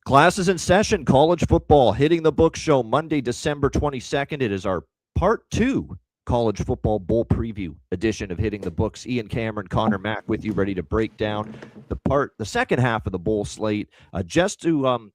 Classes in session, college football, Hitting the Book show, Monday, December 22nd. It is our part 2 college football bowl preview edition of Hitting the Books. Ian Cameron, Connor Mack with you, ready to break down the second half of the bowl slate. Just to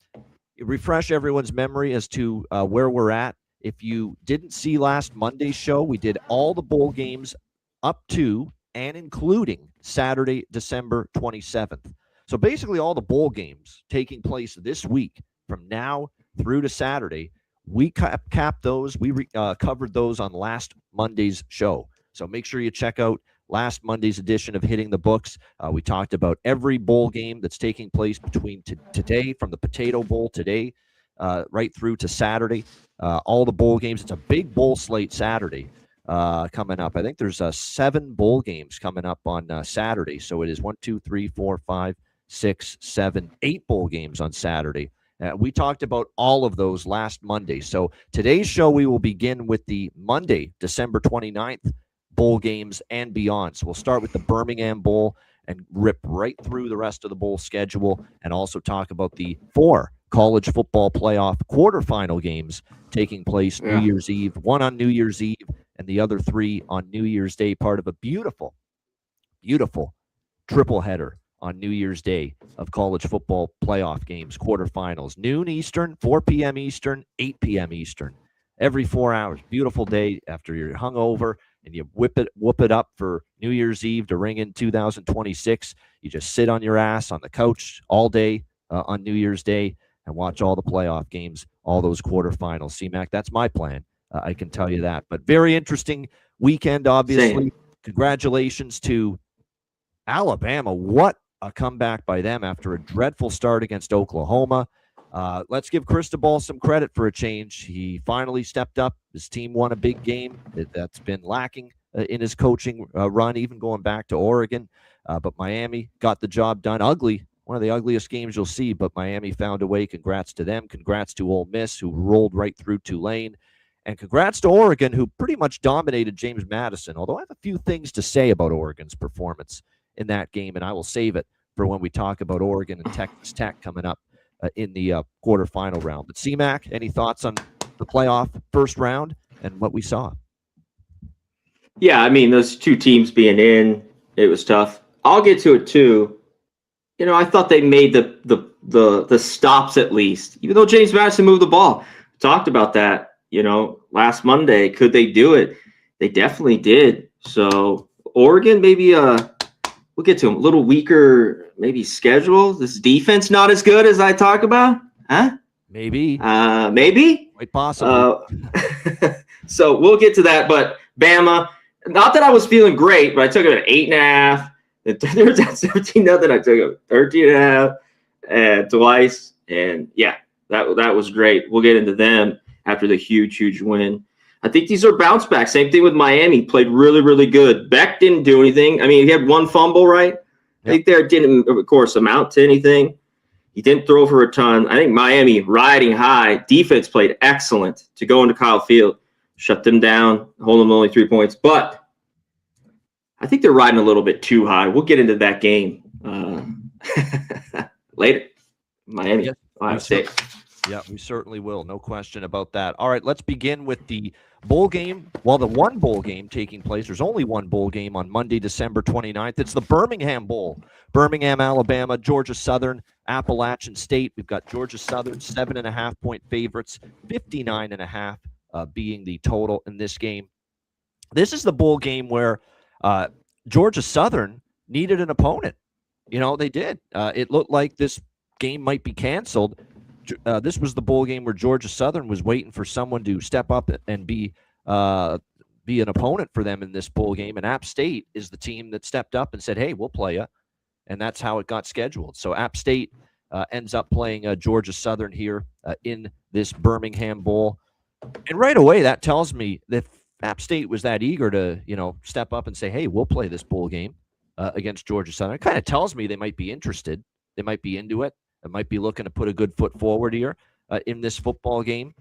refresh everyone's memory as to where we're at. If you didn't see last Monday's show, we did all the bowl games up to and including Saturday, December 27th. So basically all the bowl games taking place this week from now through to Saturday, we capped those. We covered those on last Monday's show. So make sure you check out last Monday's edition of Hitting the Books. We talked about every bowl game that's taking place between today, from the Potato Bowl today, right through to Saturday. All the bowl games. It's a big bowl slate Saturday coming up. I think there's 7 bowl games coming up on Saturday. So it is 1, 2, 3, 4, 5, 6, 7, 8 bowl games on Saturday. We talked about all of those last Monday. So today's show, we will begin with the Monday, December 29th bowl games and beyond. So we'll start with the Birmingham Bowl and rip right through the rest of the bowl schedule, and also talk about the 4 college football playoff quarterfinal games taking place New Year's Eve, one on New Year's Eve and the other 3 on New Year's Day, part of a beautiful, beautiful triple header on New Year's Day of college football playoff games, quarterfinals, noon Eastern, 4 p.m. Eastern, 8 p.m. Eastern, every 4 hours. Beautiful day after you're hungover and you whoop it up for New Year's Eve to ring in 2026. You just sit on your ass on the couch all day on New Year's Day and watch all the playoff games, all those quarterfinals. C-Mac, that's my plan. I can tell you that. But very interesting weekend, obviously. Same. Congratulations to Alabama. What a comeback by them after a dreadful start against Oklahoma. Let's give Cristobal some credit for a change. He finally stepped up. His team won a big game. That's been lacking in his coaching run, even going back to Oregon. But Miami got the job done. Ugly, one of the ugliest games you'll see, but Miami found a way. Congrats to them. Congrats to Ole Miss, who rolled right through Tulane. And congrats to Oregon, who pretty much dominated James Madison, although I have a few things to say about Oregon's performance in that game, and I will save it for when we talk about Oregon and Texas Tech coming up in the quarterfinal round. But C-Mac, any thoughts on the playoff first round and what we saw? Yeah, I mean, those 2 teams being in, it was tough. I'll get to it too. You know, I thought they made the stops at least, even though James Madison moved the ball. Talked about that, you know, last Monday. Could they do it? They definitely did. So Oregon, maybe we'll get to them. A little weaker, maybe schedule. This defense not as good as I talk about, huh? Maybe. Maybe. Quite possible. So we'll get to that. But Bama, not that I was feeling great, but I took it at 8.5. There was at 17-0. I took it 13.5 and twice. And yeah, that was great. We'll get into them after the huge win. I think these are bounce back. Same thing with Miami. Played really, really good. Beck didn't do anything. I mean, he had 1 fumble, right? Yep. I think there didn't, of course, amount to anything. He didn't throw for a ton. I think Miami riding high. Defense played excellent to go into Kyle Field, shut them down, hold them to only 3 points. But I think they're riding a little bit too high. We'll get into that game later. Miami, Ohio State. Yeah, we certainly will. No question about that. All right, let's begin with the bowl game. Well, the one bowl game taking place. There's only one bowl game on Monday, December 29th. It's the Birmingham Bowl. Birmingham, Alabama, Georgia Southern, Appalachian State. We've got Georgia Southern 7.5-point favorites, 59.5 being the total in this game. This is the bowl game where Georgia Southern needed an opponent. You know, they did. It looked like this game might be canceled. This was the bowl game where Georgia Southern was waiting for someone to step up and be an opponent for them in this bowl game. And App State is the team that stepped up and said, hey, we'll play you. And that's how it got scheduled. So App State ends up playing Georgia Southern here in this Birmingham Bowl. And right away, that tells me that App State was that eager to, you know, step up and say, hey, we'll play this bowl game against Georgia Southern. It kind of tells me they might be interested. They might be into it. They might be looking to put a good foot forward here in this football game.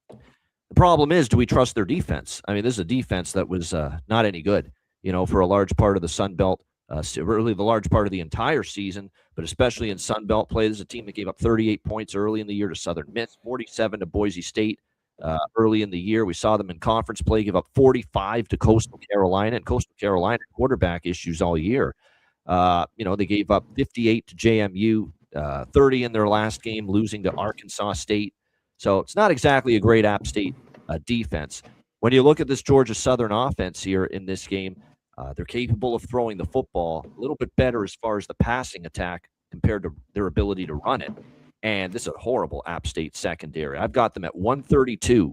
The problem is, do we trust their defense? I mean, this is a defense that was not any good, you know, for a large part of the Sun Belt really the large part of the entire season, but especially in Sun Belt play. This is a team that gave up 38 points early in the year to Southern Miss, 47 to Boise State early in the year. We saw them in conference play give up 45 to Coastal Carolina, and Coastal Carolina quarterback issues all year. They gave up 58 to JMU, 30 in their last game, losing to Arkansas State. So it's not exactly a great App State defense. When you look at this Georgia Southern offense here in this game, they're capable of throwing the football a little bit better as far as the passing attack compared to their ability to run it. And this is a horrible App State secondary. I've got them at 132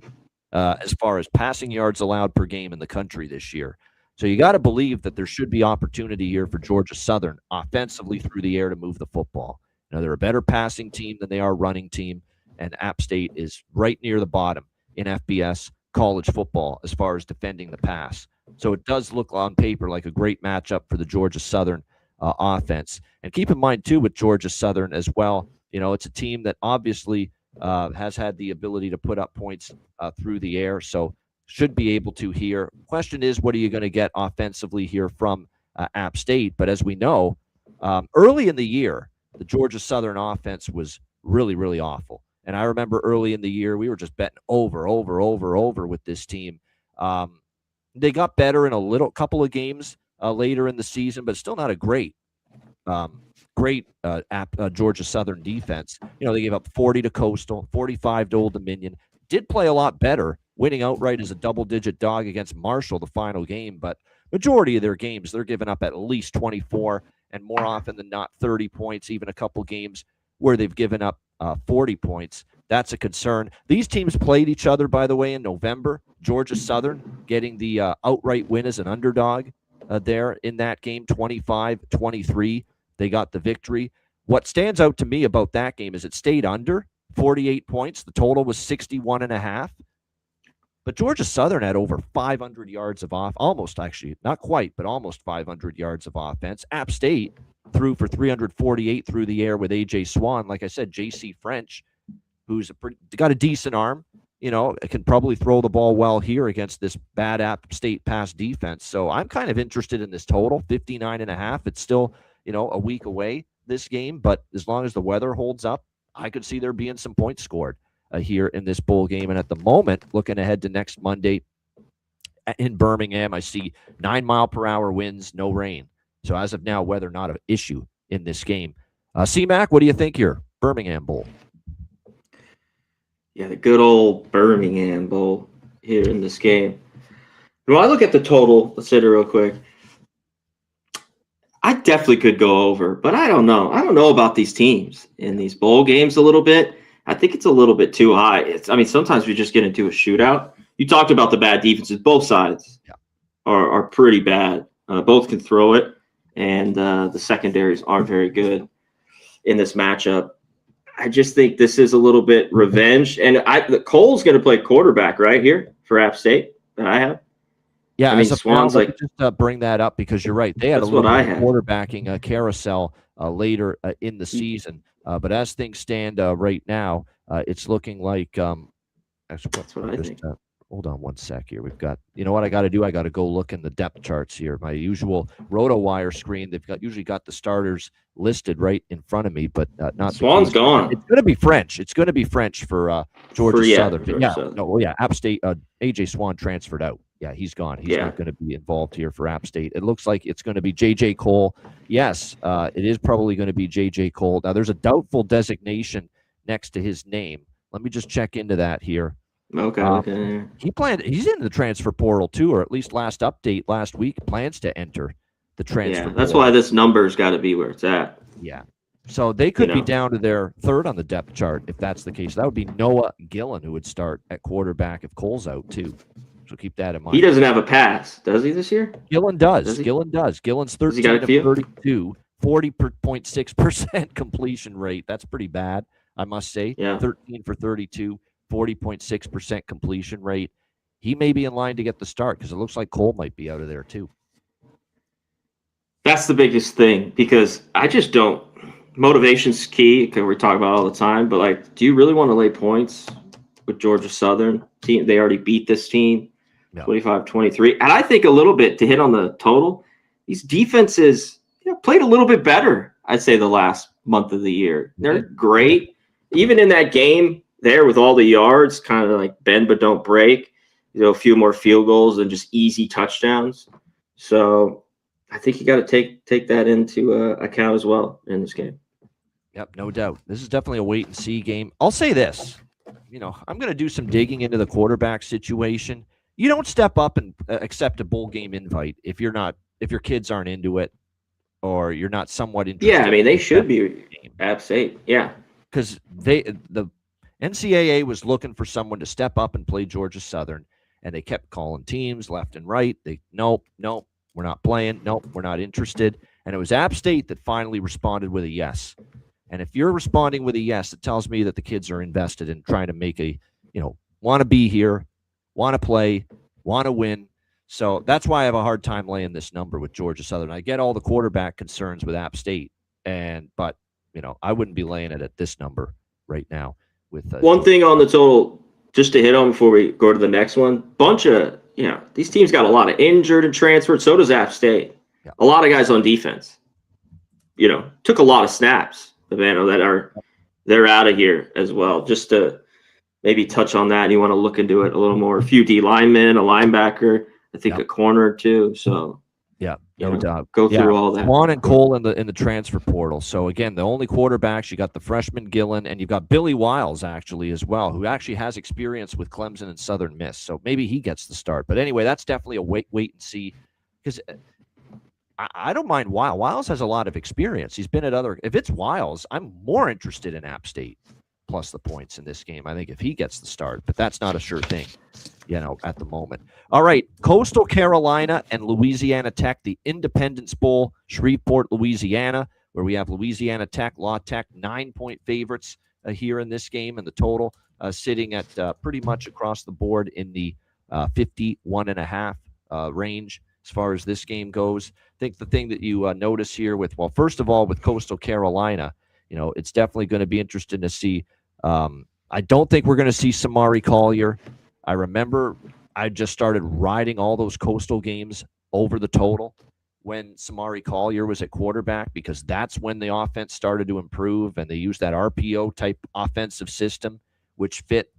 as far as passing yards allowed per game in the country this year. So you got to believe that there should be opportunity here for Georgia Southern offensively through the air to move the football. They're a better passing team than they are running team, and App State is right near the bottom in FBS college football as far as defending the pass. So it does look on paper like a great matchup for the Georgia Southern offense. And keep in mind, too, with Georgia Southern as well, it's a team that obviously has had the ability to put up points through the air, so should be able to here. Question is, what are you going to get offensively here from App State? But as we know, early in the year, the Georgia Southern offense was really, really awful. And I remember early in the year, we were just betting over with this team. They got better in a couple of games later in the season, but still not a great Georgia Southern defense. They gave up 40 to Coastal, 45 to Old Dominion. Did play a lot better, winning outright as a double-digit dog against Marshall the final game. But majority of their games, they're giving up at least 24, and more often than not 30 points, even a couple games where they've given up 40 points. That's a concern. These teams played each other, by the way, in November. Georgia Southern getting the outright win as an underdog there in that game, 25-23. They got the victory. What stands out to me about that game is it stayed under 48 points. The total was 61.5. But Georgia Southern had over 500 yards of almost actually, not quite, but almost 500 yards of offense. App State threw for 348 through the air with A.J. Swan. Like I said, J.C. French, who's got a decent arm, can probably throw the ball well here against this bad App State pass defense. So I'm kind of interested in this total, 59.5. It's still, a week away, this game, but as long as the weather holds up, I could see there being some points scored here in this bowl game. And at the moment, looking ahead to next Monday in Birmingham, I see 9-mile-per-hour winds, no rain. So as of now, weather not an issue in this game. C-Mac, what do you think here? Birmingham Bowl. Yeah, the good old Birmingham Bowl here in this game. When I look at the total, let's hit it real quick. I definitely could go over, but I don't know. I don't know about these teams in these bowl games a little bit. I think it's a little bit too high. Sometimes we just get into a shootout. You talked about the bad defenses. Both sides are pretty bad. Both can throw it, and the secondaries aren't very good in this matchup. I just think this is a little bit revenge. And Cole's going to play quarterback right here for App State that I have. Yeah, Swan's let me just bring that up because you're right. They had a little bit of quarterbacking carousel later in the season. But as things stand right now, it's looking like that's what I think. Hold on one sec here. We've got, what I got to do? I got to go look in the depth charts here. My usual RotoWire screen. They've usually got the starters listed right in front of me, but not. Swan's gone. It's going to be French. It's going to be French for Georgia Southern. App State. AJ Swan transferred out. Yeah, he's gone. He's not going to be involved here for App State. It looks like it's going to be J.J. Cole. Yes, it is probably going to be J.J. Cole. Now, there's a doubtful designation next to his name. Let me just check into that here. Okay. He's in the transfer portal too, or at least last update last week plans to enter the transfer portal. That's why this number's got to be where it's at. Yeah. So they could be down to their third on the depth chart if that's the case. That would be Noah Gillen who would start at quarterback if Cole's out too. So keep that in mind. He doesn't have a pass, does he, this year? Gillen does. Gillen does. Gillen's 13 of 32, 40.6% completion rate. That's pretty bad, I must say. Yeah. 13 for 32. 40.6% completion rate. He may be in line to get the start because it looks like Cole might be out of there too. That's the biggest thing because I just don't. Motivation's key because we talk about it all the time. But do you really want to lay points with Georgia Southern? Team, they already beat this team, 25-23. And I think a little bit to hit on the total. These defenses played a little bit better, I'd say, the last month of the year. They're great. Even in that game there with all the yards, kind of like bend but don't break, a few more field goals and just easy touchdowns. So I think you got to take that into account as well in this game. Yep, no doubt. This is definitely a wait and see game. I'll say this, I'm going to do some digging into the quarterback situation. You don't step up and accept a bowl game invite if your kids aren't into it, or you're not somewhat interested. Yeah, I mean, they should be App State. Yeah, because the NCAA was looking for someone to step up and play Georgia Southern, and they kept calling teams left and right. Nope, we're not playing. Nope, we're not interested. And it was App State that finally responded with a yes. And if you're responding with a yes, it tells me that the kids are invested in trying to make want to be here, want to play, want to win. So that's why I have a hard time laying this number with Georgia Southern. I get all the quarterback concerns with App State, but I wouldn't be laying it at this number right now. With one thing on the total, just to hit on before we go to the next one, bunch of these teams got a lot of injured and transferred. So does App State. Yeah. A lot of guys on defense. Took a lot of snaps. They're out of here as well. Just to maybe touch on that, and you want to look into it a little more. A few D linemen, a linebacker, I think a corner or two. So no doubt. Go through all that. Juan and Cole in the transfer portal. So again, the only quarterbacks, you got the freshman Gillen, and you've got Billy Wiles actually as well, who actually has experience with Clemson and Southern Miss. So maybe he gets the start. But anyway, that's definitely a wait and see, because I don't mind Wiles. Wiles has a lot of experience. He's been at other. If it's Wiles, I'm more interested in App State plus the points in this game. I think if he gets the start, but that's not a sure thing, at the moment. All right, Coastal Carolina and Louisiana Tech, the Independence Bowl, Shreveport, Louisiana, where we have Louisiana Tech, La Tech, 9-point favorites here in this game, and the total sitting at pretty much across the board in the 51.5 range as far as this game goes. I think the thing that you notice here first of all, with Coastal Carolina, it's definitely going to be interesting to see. I don't think we're going to see Samari Collier. I remember I just started riding all those Coastal games over the total when Samari Collier was at quarterback, because that's when the offense started to improve, and they used that RPO type offensive system, which fit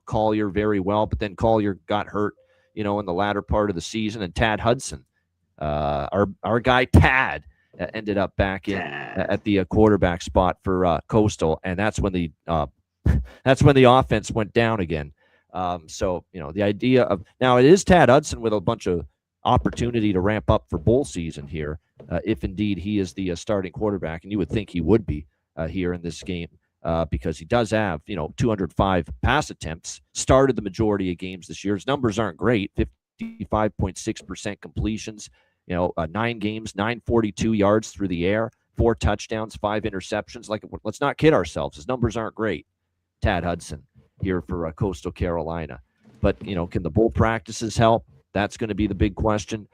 Collier very well. But then Collier got hurt, in the latter part of the season, and Tad Hudson, our guy Tad, ended up back in at the quarterback spot for Coastal, and that's when the offense went down again. So the idea of now it is Tad Hudson with a bunch of opportunity to ramp up for bowl season here, if indeed he is the starting quarterback, and you would think he would be here in this game, because he does have 205 pass attempts, started the majority of games this year. His numbers aren't great, 55.6% completions, 9 games, 942 yards through the air, 4 touchdowns, 5 interceptions. Let's not kid ourselves. His numbers aren't great. Tad Hudson here for Coastal Carolina. But, can the bowl practices help? That's going to be the big question.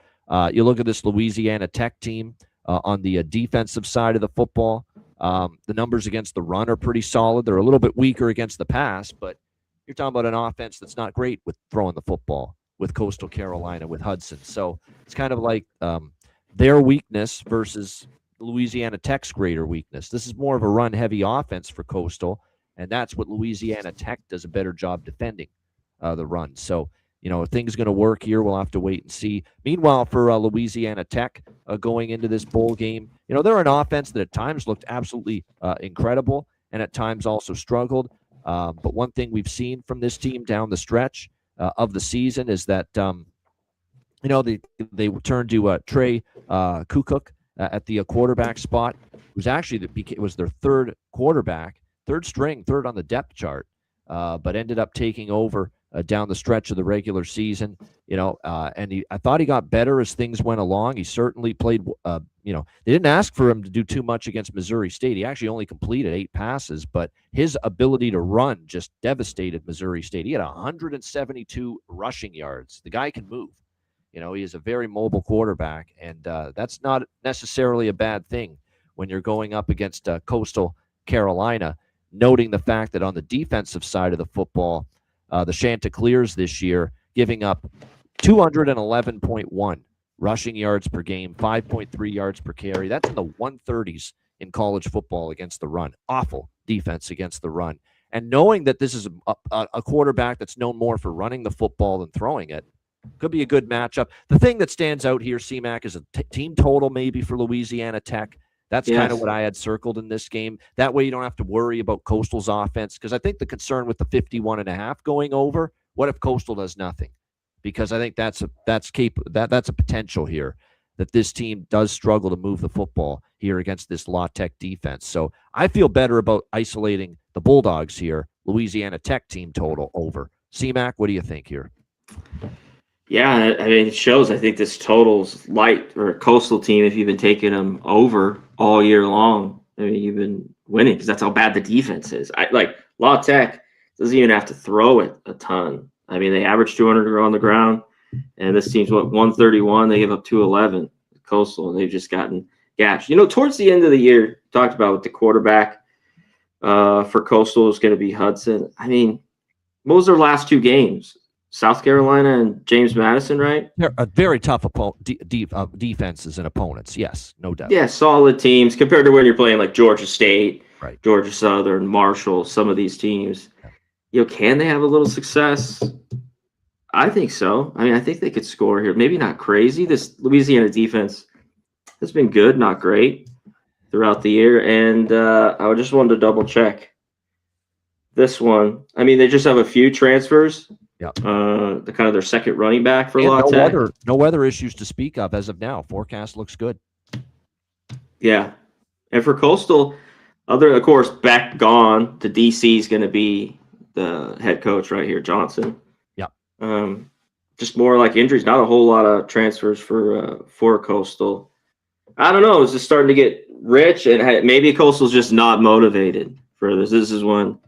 You look at this Louisiana Tech team on the defensive side of the football. The numbers against the run are pretty solid. They're a little bit weaker against the pass, but you're talking about an offense that's not great with throwing the football with Coastal Carolina, with Hudson. So it's kind of like their weakness versus Louisiana Tech's greater weakness. This is more of a run-heavy offense for Coastal, and that's what Louisiana Tech does a better job defending, the run. So, if things going to work here, we'll have to wait and see. Meanwhile, for Louisiana Tech going into this bowl game, they're an offense that at times looked absolutely incredible and at times also struggled. But one thing we've seen from this team down the stretch of the season is that, they turned to Trey Kukuk at the quarterback spot, who's actually was their third quarterback, third string, third on the depth chart, but ended up taking over down the stretch of the regular season, and I thought he got better as things went along. He certainly played, they didn't ask for him to do too much against Missouri State. He actually only completed 8 passes, but his ability to run just devastated Missouri State. He had 172 rushing yards. The guy can move. He is a very mobile quarterback, and that's not necessarily a bad thing when you're going up against Coastal Carolina, noting the fact that on the defensive side of the football, the Chanticleers this year giving up 211.1 rushing yards per game, 5.3 yards per carry. That's in the 130s in college football against the run. Awful defense against the run. And knowing that this is a quarterback that's known more for running the football than throwing it, could be a good matchup. The thing that stands out here, CMAC, is a team total maybe for Louisiana Tech. That's kind of what I had circled in this game. That way you don't have to worry about Coastal's offense, because I think the concern with the 51.5 going over, what if Coastal does nothing? Because I think that's a potential here, that this team does struggle to move the football here against this La Tech defense. So I feel better about isolating the Bulldogs here. Louisiana Tech team total over. CMAC, what do you think here? Yeah, I mean, it shows. I think this total's light for a Coastal team if you've been taking them over all year long. I mean, you've been winning because that's how bad the defense is. Like La Tech doesn't even have to throw it a ton. I mean, they average 200 on the ground, and this team's 131. They give up 211. Coastal, and they've just gotten gashed. You know, towards the end of the year, talked about with the quarterback for Coastal is going to be Hudson. I mean, what was their last two games? South Carolina and James Madison, right? They're a very tough defenses and opponents. Yes, no doubt. Yeah, solid teams compared to when you're playing like Georgia State, right, Georgia Southern, Marshall, some of these teams. You know, can they have a little success? I think so. I mean, I think they could score here. Maybe not crazy. This Louisiana defense has been good, not great throughout the year. And I just wanted to double check this one. I mean, they just have a few transfers. Yeah. The kind of their second running back for La Tech. Tech. No weather issues to speak of as of now. Forecast looks good. Yeah. And for Coastal, of course, Beck gone. The DC is going to be the head coach right here, Johnson. Yeah. Just more like injuries. Not a whole lot of transfers for Coastal. I don't know. It's just starting to get rich, and maybe Coastal's just not motivated for this. This is when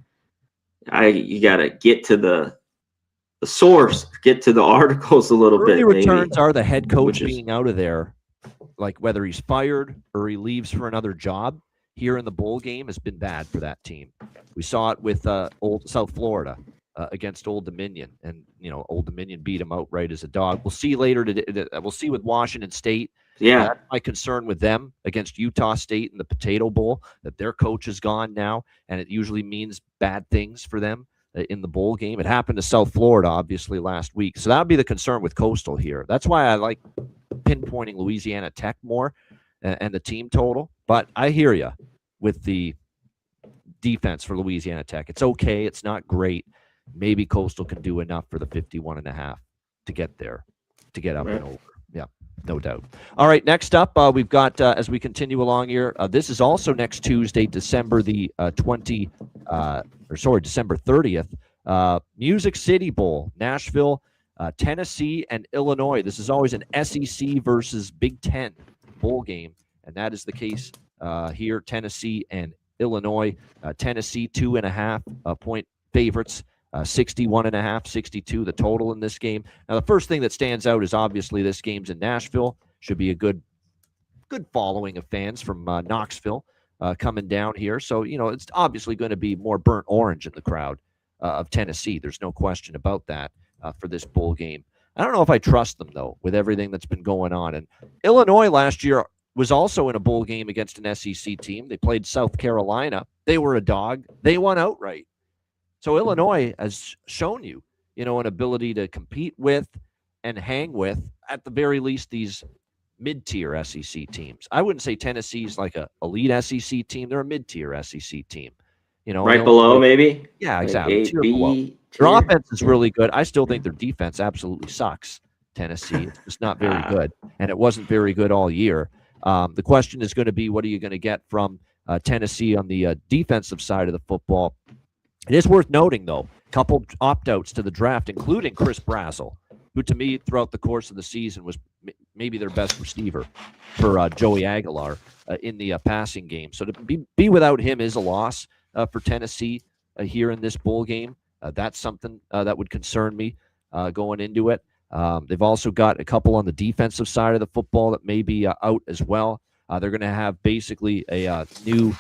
you got to get to the source, get to the articles a little bit. Early returns are the head coach being out of there, like whether he's fired or he leaves for another job here in the bowl game, has been bad for that team. We saw it with Old South Florida against Old Dominion, and Old Dominion beat him outright as a dog. We'll see later today. We'll see with Washington State. Yeah, that's my concern with them against Utah State in the Potato Bowl, that their coach is gone now, and it usually means bad things for them in the bowl game. It happened to South Florida, obviously, last week. So that would be the concern with Coastal here. That's why I like pinpointing Louisiana Tech more and the team total. But I hear you with the defense for Louisiana Tech. It's okay. It's not great. Maybe Coastal can do enough for the 51.5 to get there, to get up and over. Yeah, no doubt. All right, next up, we've got, as we continue along here, this is also next Tuesday, December the December 30th, Music City Bowl, Nashville, Tennessee, and Illinois. This is always an SEC versus Big Ten bowl game, and that is the case here, Tennessee and Illinois. Tennessee 2.5 point favorites, 61.5, 62 the total in this game. Now, the first thing that stands out is obviously this game's in Nashville. Should be a good following of fans from Knoxville coming down here. So, it's obviously going to be more burnt orange in the crowd of Tennessee. There's no question about that for this bowl game. I don't know if I trust them, though, with everything that's been going on. And Illinois last year was also in a bowl game against an SEC team. They played South Carolina. They were a dog. They won outright. So Illinois has shown you, an ability to compete with and hang with, at the very least, these mid-tier SEC teams. I wouldn't say Tennessee's like a elite SEC team. They're a mid-tier SEC team. Right below, maybe? Yeah, exactly. A, their offense is really good. I still think their defense absolutely sucks, Tennessee. It's just not very good, and it wasn't very good all year. The question is going to be, what are you going to get from Tennessee on the defensive side of the football? It is worth noting, though, a couple opt-outs to the draft, including Chris Brazzell, who to me throughout the course of the season was maybe their best receiver for Joey Aguilar in the passing game. So to be without him is a loss for Tennessee here in this bowl game. That's something that would concern me going into it. They've also got a couple on the defensive side of the football that may be out as well. They're going to have basically a new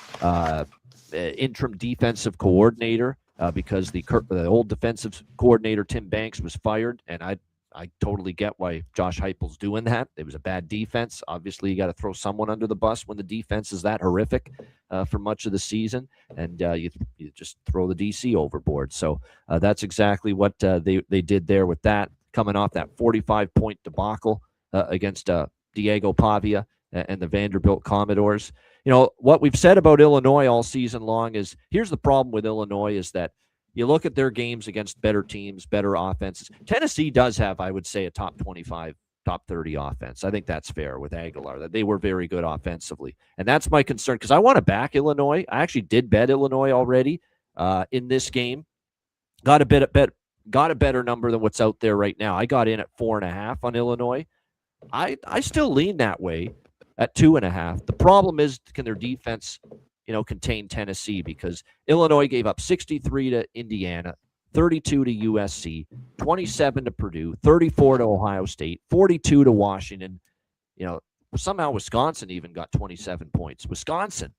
interim defensive coordinator because the old defensive coordinator, Tim Banks, was fired, and I I totally get why Josh Heupel's doing that. It was a bad defense. Obviously, you got to throw someone under the bus when the defense is that horrific for much of the season, and you just throw the DC overboard. So that's exactly what they did there with that, coming off that 45-point debacle against Diego Pavia and the Vanderbilt Commodores. What we've said about Illinois all season long is, here's the problem with Illinois, is that you look at their games against better teams, better offenses. Tennessee does have, I would say, a top 25, top 30 offense. I think that's fair with Aguilar, that they were very good offensively. And that's my concern, because I want to back Illinois. I actually did bet Illinois already in this game. Got a better number than what's out there right now. I got in at 4.5 on Illinois. I still lean that way at 2.5. The problem is, can their defense contain Tennessee? Because Illinois gave up 63 to Indiana, 32 to USC, 27 to Purdue, 34 to Ohio State, 42 to Washington. Somehow Wisconsin even got 27 points. Wisconsin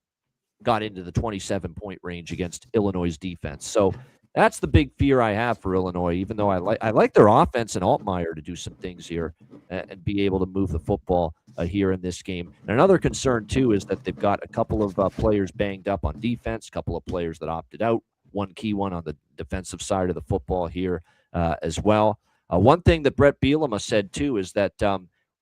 got into the 27-point range against Illinois' defense. So that's the big fear I have for Illinois, even though I like their offense and Altmaier to do some things here and be able to move the football here in this game. And another concern, too, is that they've got a couple of players banged up on defense, a couple of players that opted out, one key one on the defensive side of the football here as well. One thing that Brett Bielema said, too, is that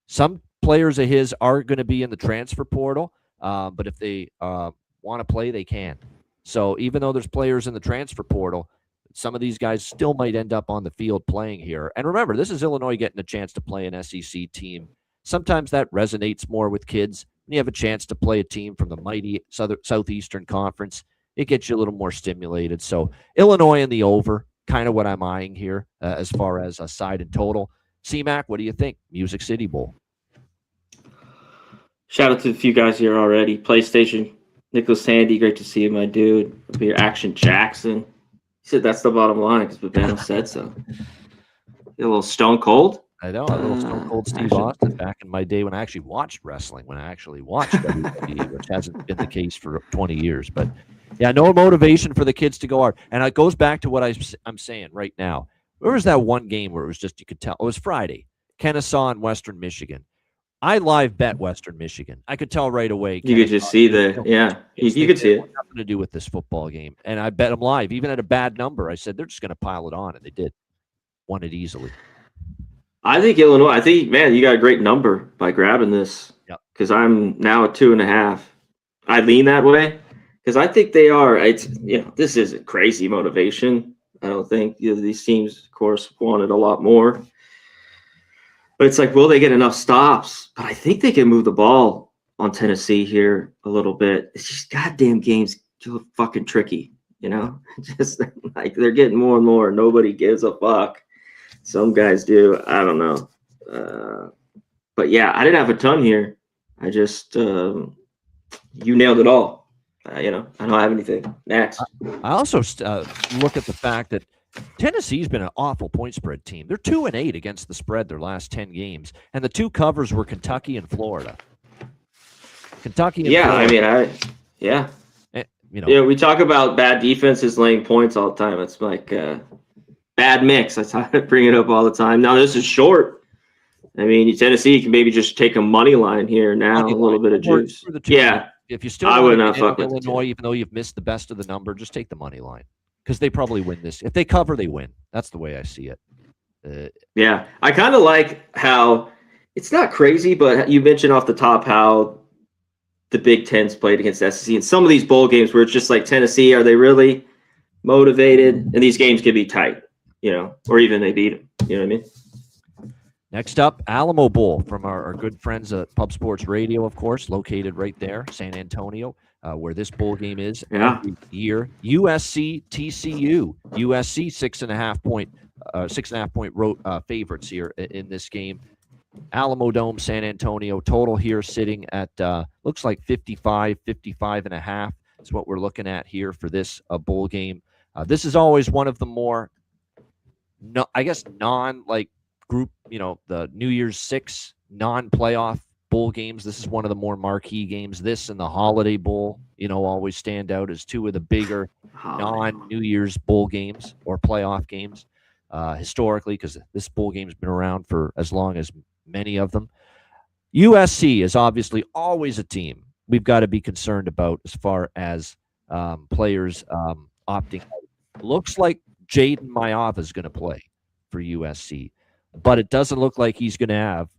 some players of his are going to be in the transfer portal, but if they want to play, they can. So even though there's players in the transfer portal, some of these guys still might end up on the field playing here. And remember, this is Illinois getting a chance to play an SEC team. Sometimes that resonates more with kids. When you have a chance to play a team from the mighty Southeastern Conference, it gets you a little more stimulated. So Illinois in the over, kind of what I'm eyeing here as far as a side and total. C-Mac, what do you think? Music City Bowl. Shout out to a few guys here already. PlayStation, Nicholas Sandy, great to see you, my dude. Up here, Action Jackson. He said that's the bottom line because Babano said so. A little Stone Cold. I know, a little Stone Cold Steve Austin back in my day when I actually watched wrestling, when I actually watched WWE, which hasn't been the case for 20 years. But, yeah, no motivation for the kids to go hard. And it goes back to what I'm saying right now. Where was that one game where it was just, you could tell? It was Friday. Kennesaw and Western Michigan. I live bet Western Michigan. I could tell right away. You could just see you could see it. Nothing to do with this football game, and I bet them live, even at a bad number. I said they're just going to pile it on, and they did. Won it easily. I think Illinois. I think, man, you got a great number by grabbing this. Because I'm now at 2.5. I lean that way because I think they are. This isn't crazy motivation. I don't think these teams, of course, wanted a lot more. But it's like, will they get enough stops? But I think they can move the ball on Tennessee here a little bit. It's just goddamn games too fucking tricky, Just like they're getting more and more. Nobody gives a fuck. Some guys do. I don't know. But yeah, I didn't have a ton here. I just you nailed it all. I don't have anything. Next. I also look at the fact that Tennessee's been an awful point spread team. They're 2-8 against the spread their last 10 games, and the two covers were Kentucky and Florida. Florida. We talk about bad defenses laying points all the time. It's like bad mix. I bring it up all the time. Now this is short. I mean, Tennessee can maybe just take a money line here now, a little bit of juice. Yeah. If you still want to fuck with Illinois, even though you've missed the best of the number, just take the money line. Because they probably win this. If they cover, they win. That's the way I see it. Yeah. I kind of like how it's not crazy, but you mentioned off the top how the Big Ten's played against SEC. And some of these bowl games where it's just like Tennessee, are they really motivated? And these games can be tight, or even they beat them. You know what I mean? Next up, Alamo Bowl from our good friends at Pub Sports Radio, of course, located right there, San Antonio. Where this bowl game is every year. USC TCU. USC 6.5 point favorites here in this game. Alamo Dome, San Antonio. Total here sitting at looks like 55 and a half is what we're looking at here for this bowl game. This is always one of the more, group. The New Year's Six non-playoff bowl games. This is one of the more marquee games. This and the Holiday Bowl, always stand out as two of the bigger non-New Year's bowl games or playoff games. historically, because this bowl game's been around for as long as many of them. USC is obviously always a team we've got to be concerned about as far as players opting out. Looks like Jaden Mayava is going to play for USC, but it doesn't look like he's going to have,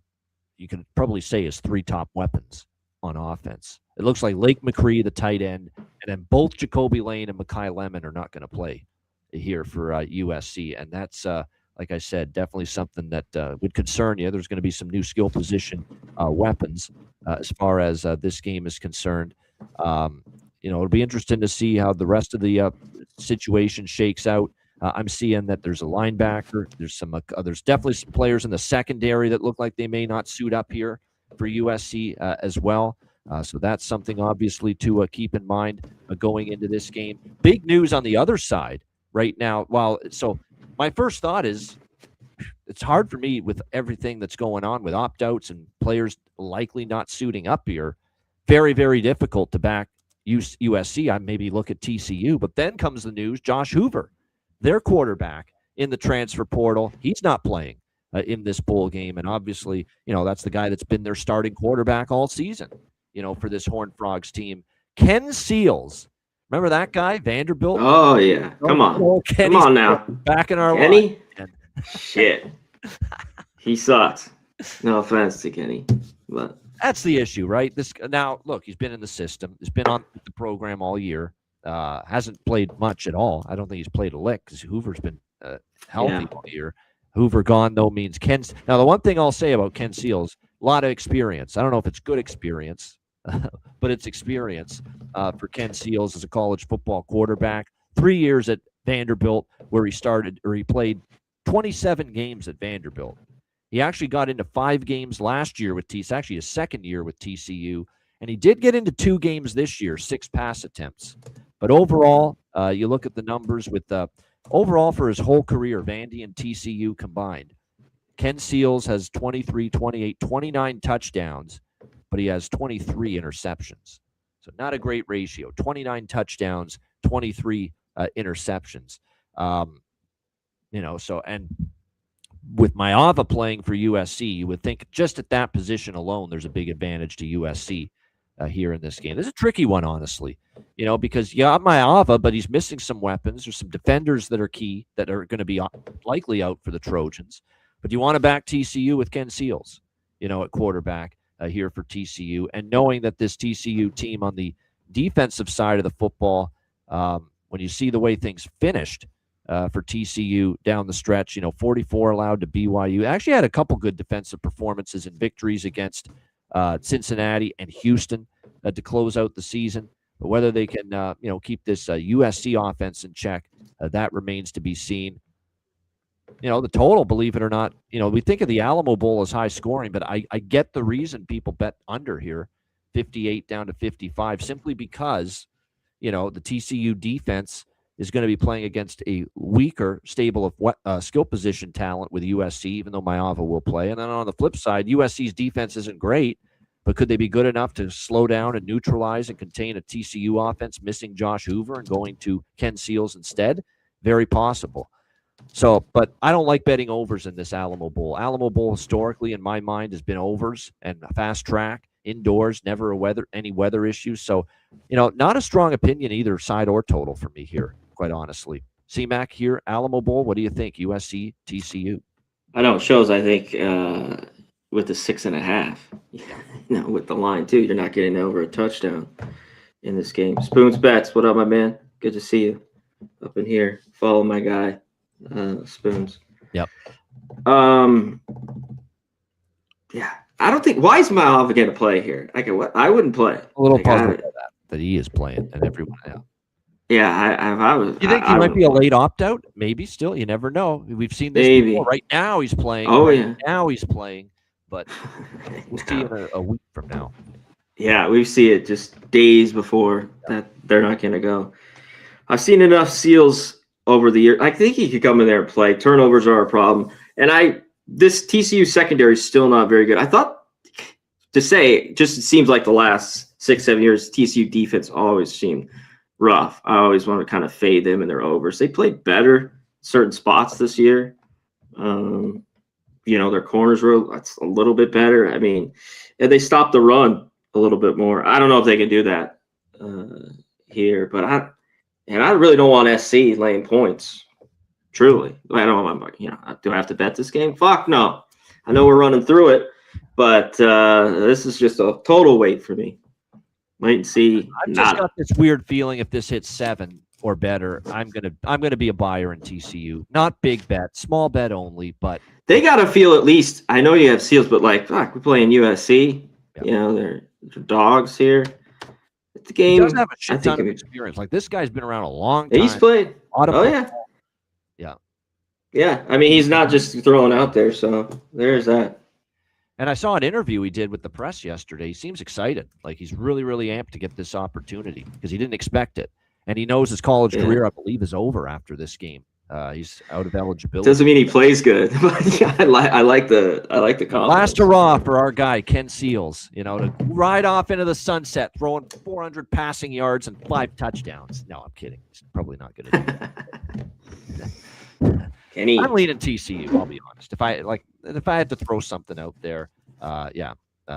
you can probably say, his 3 top weapons on offense. It looks like Lake McCree, the tight end, and then both Jacoby Lane and Mekhi Lemon are not going to play here for USC, and that's like I said, definitely something that would concern you. There's going to be some new skill position weapons as far as this game is concerned. It'll be interesting to see how the rest of the situation shakes out. I'm seeing that there's a linebacker. There's definitely some players in the secondary that look like they may not suit up here for USC as well. So that's something obviously to keep in mind going into this game. Big news on the other side right now. So my first thought is it's hard for me with everything that's going on with opt-outs and players likely not suiting up here. Very, very difficult to back USC. I maybe look at TCU, but then comes the news, Josh Hoover, their quarterback in the transfer portal. He's not playing in this bowl game. And obviously, that's the guy that's been their starting quarterback all season, for this Horned Frogs team. Ken Seals. Remember that guy, Vanderbilt? Oh, yeah. Come on. Come on now. Back in our Kenny? Shit. He sucks. No offense to Kenny, but that's the issue, right? Now, look, he's been in the system. He's been on the program all year. Hasn't played much at all. I don't think he's played a lick because Hoover's been healthy all year. Hoover gone, though, means Ken's. Now, the one thing I'll say about Ken Seals, a lot of experience. I don't know if it's good experience, but it's experience for Ken Seals as a college football quarterback. 3 years at Vanderbilt where he played 27 games at Vanderbilt. He actually got into 5 games last year with TCU, actually his second year with TCU, and he did get into 2 games this year, 6 pass attempts. But overall, you look at the numbers with overall for his whole career, Vandy and TCU combined, Ken Seals has 23, 28, 29 touchdowns, but he has 23 interceptions. So not a great ratio. 29 touchdowns, 23 interceptions. And with Mayava playing for USC, you would think just at that position alone, there's a big advantage to USC here in this game. This is a tricky one, honestly, because you got Mayava, but he's missing some weapons. There's some defenders that are key that are going to be likely out for the Trojans. But you want to back TCU with Ken Seals, at quarterback here for TCU, and knowing that this TCU team on the defensive side of the football, when you see the way things finished for TCU down the stretch, 44 allowed to BYU. Actually had a couple good defensive performances and victories against Cincinnati and Houston to close out the season. But whether they can, keep this USC offense in check, that remains to be seen. The total, believe it or not, we think of the Alamo Bowl as high scoring, but I get the reason people bet under here, 58 down to 55, simply because, the TCU defense is going to be playing against a weaker stable of skill position talent with USC, even though Mayava will play. And then on the flip side, USC's defense isn't great, but could they be good enough to slow down and neutralize and contain a TCU offense missing Josh Hoover and going to Ken Seals instead? Very possible. So, but I don't like betting overs in this Alamo Bowl. Alamo Bowl historically, in my mind, has been overs and a fast track, indoors, never any weather issues. So, not a strong opinion either side or total for me here, quite honestly. C-Mac here, Alamo Bowl, what do you think? USC, TCU? I know it shows, I think, with the 6.5, with the line too, you're not getting over a touchdown in this game. Spoons Bets, what up, my man? Good to see you up in here. Follow my guy. Spoons. Yep. Yeah. I don't think. Why is Mayava going to play here? I wouldn't play. A little puzzled by that he is playing and everyone else. Yeah, I was. You think he might be a late opt-out? Maybe still. You never know. We've seen this before. Right now he's playing. Now he's playing, but we'll see in a week from now. Yeah, we see it just days before that they're not going to go. I've seen enough Seals over the year. I think he could come in there and play. Turnovers are a problem. And this TCU secondary is still not very good. I thought it seems like the last 6-7 years, TCU defense always seemed rough. I always want to kind of fade them in their overs. They played better certain spots this year. Their corners were that's a little bit better. I mean, and they stopped the run a little bit more. I don't know if they can do that here, but I really don't want SC laying points. Truly, I don't. Do I have to bet this game? Fuck no. I know we're running through it, but this is just a total wait for me. Wait and see. I've just got this weird feeling if this hits 7 or better, I'm gonna be a buyer in TCU. Not big bet, small bet only, but they got to feel at least. I know you have Seals, but like, fuck, we're playing USC. Yeah. They're dogs here. It's a game. He does have a shit ton of experience. Like this guy's been around a long time. He's played. Yeah. I mean, he's not just throwing out there. So there's that. And I saw an interview he did with the press yesterday. He seems excited. Like he's really, really amped to get this opportunity because he didn't expect it. And he knows his college career, I believe, is over after this game. He's out of eligibility. Doesn't mean he plays good, but yeah, I like the confidence. Last hurrah for our guy Ken Seals. To ride off into the sunset, throwing 400 passing yards and 5 touchdowns. No, I'm kidding. He's probably not going to do that. I'm leaning TCU. I'll be honest. If I had to throw something out there,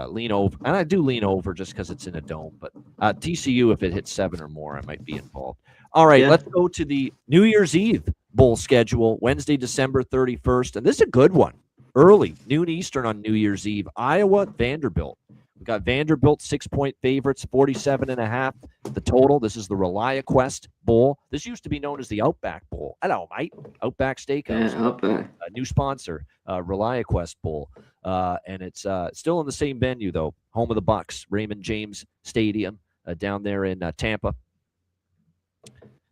lean over, and I do lean over just because it's in a dome. But TCU, if it hits 7 or more, I might be involved. All right, let's go to the New Year's Eve bowl schedule. Wednesday, December 31st, and this is a good one. Early, noon Eastern on New Year's Eve. Iowa, Vanderbilt. We've got Vanderbilt 6-point favorites, 47.5. The total. This is the ReliaQuest Bowl. This used to be known as the Outback Bowl. Hello, mate. Outback Steakhouse. Yeah, Outback. A new sponsor, ReliaQuest Bowl. And it's still in the same venue, though. Home of the Bucks, Raymond James Stadium down there in Tampa.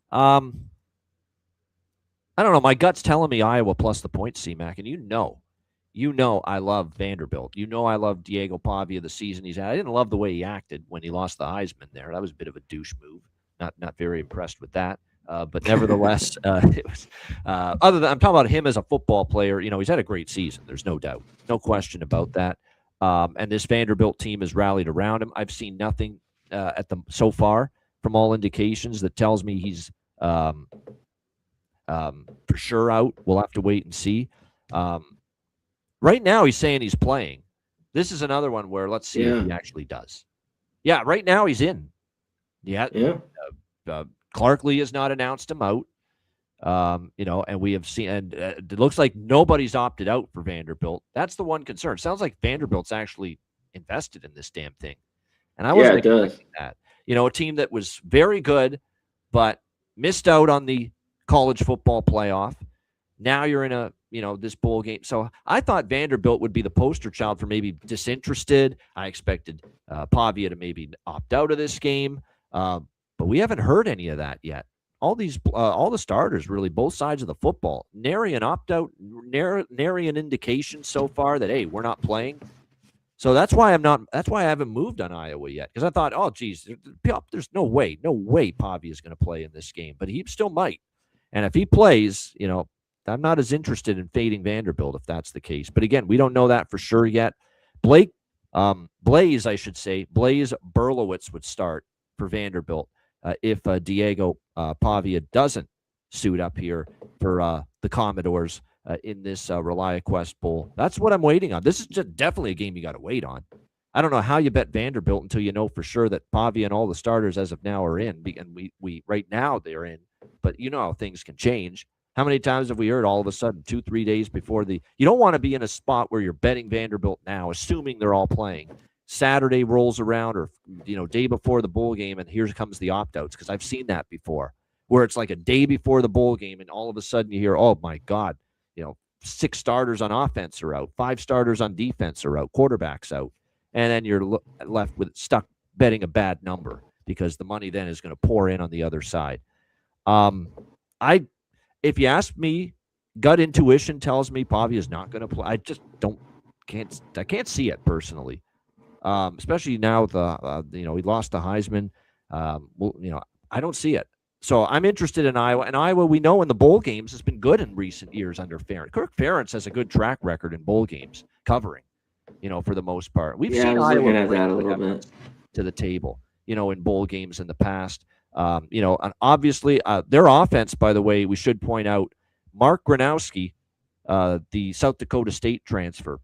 I don't know. My gut's telling me Iowa plus the points, C-Mac, and you know I love Vanderbilt. I love Diego Pavia the season he's had. I didn't love the way he acted when he lost the Heisman there. That was a bit of a douche move. Not very impressed with that. But nevertheless, it was. I'm talking about him as a football player. He's had a great season. There's no doubt, no question about that. And this Vanderbilt team has rallied around him. I've seen nothing so far from all indications that tells me he's for sure out. We'll have to wait and see. Right now, he's saying he's playing. This is another one where let's see if he actually does. Yeah, right now he's in. Yeah. Clark Lee has not announced him out. And we have seen, and it looks like nobody's opted out for Vanderbilt. That's the one concern. Sounds like Vanderbilt's actually invested in this damn thing. And I wasn't expecting that. A team that was very good, but missed out on the college football playoff. Now you're in this bowl game. So I thought Vanderbilt would be the poster child for maybe disinterested. I expected Pavia to maybe opt out of this game. But we haven't heard any of that yet. All the starters, really, both sides of the football, nary an opt-out, nary an indication so far that, hey, we're not playing. So that's why I haven't moved on Iowa yet, because I thought, oh, geez, there's no way Pavia is going to play in this game, but he still might. And if he plays, I'm not as interested in fading Vanderbilt if that's the case. But again, we don't know that for sure yet. Blaze Berlowitz would start for Vanderbilt if Diego Pavia doesn't suit up here for the Commodores in this ReliaQuest Bowl. That's what I'm waiting on. This is just definitely a game you got to wait on. I don't know how you bet Vanderbilt until you know for sure that Pavia and all the starters as of now are in, and we right now they're in. But you know how things can change. How many times have we heard all of a sudden 2-3 days before you don't want to be in a spot where you're betting Vanderbilt now, assuming they're all playing. Saturday rolls around or, day before the bowl game, and here comes the opt-outs, because I've seen that before, where it's like a day before the bowl game, and all of a sudden you hear, oh, my God, 6 starters on offense are out, 5 starters on defense are out, quarterback's out, and then you're left with stuck betting a bad number because the money then is going to pour in on the other side. If you ask me, gut intuition tells me Pavia is not going to play. I just can't see it personally. Especially now with he lost the Heisman. I don't see it. So I'm interested in Iowa. And Iowa, we know in the bowl games has been good in recent years under Ferentz. Kirk Ferentz has a good track record in bowl games covering, for the most part. We've seen Iowa bring that a little bit to the table, in bowl games in the past. And obviously their offense, by the way, we should point out, Mark Gronowski the South Dakota State transfer.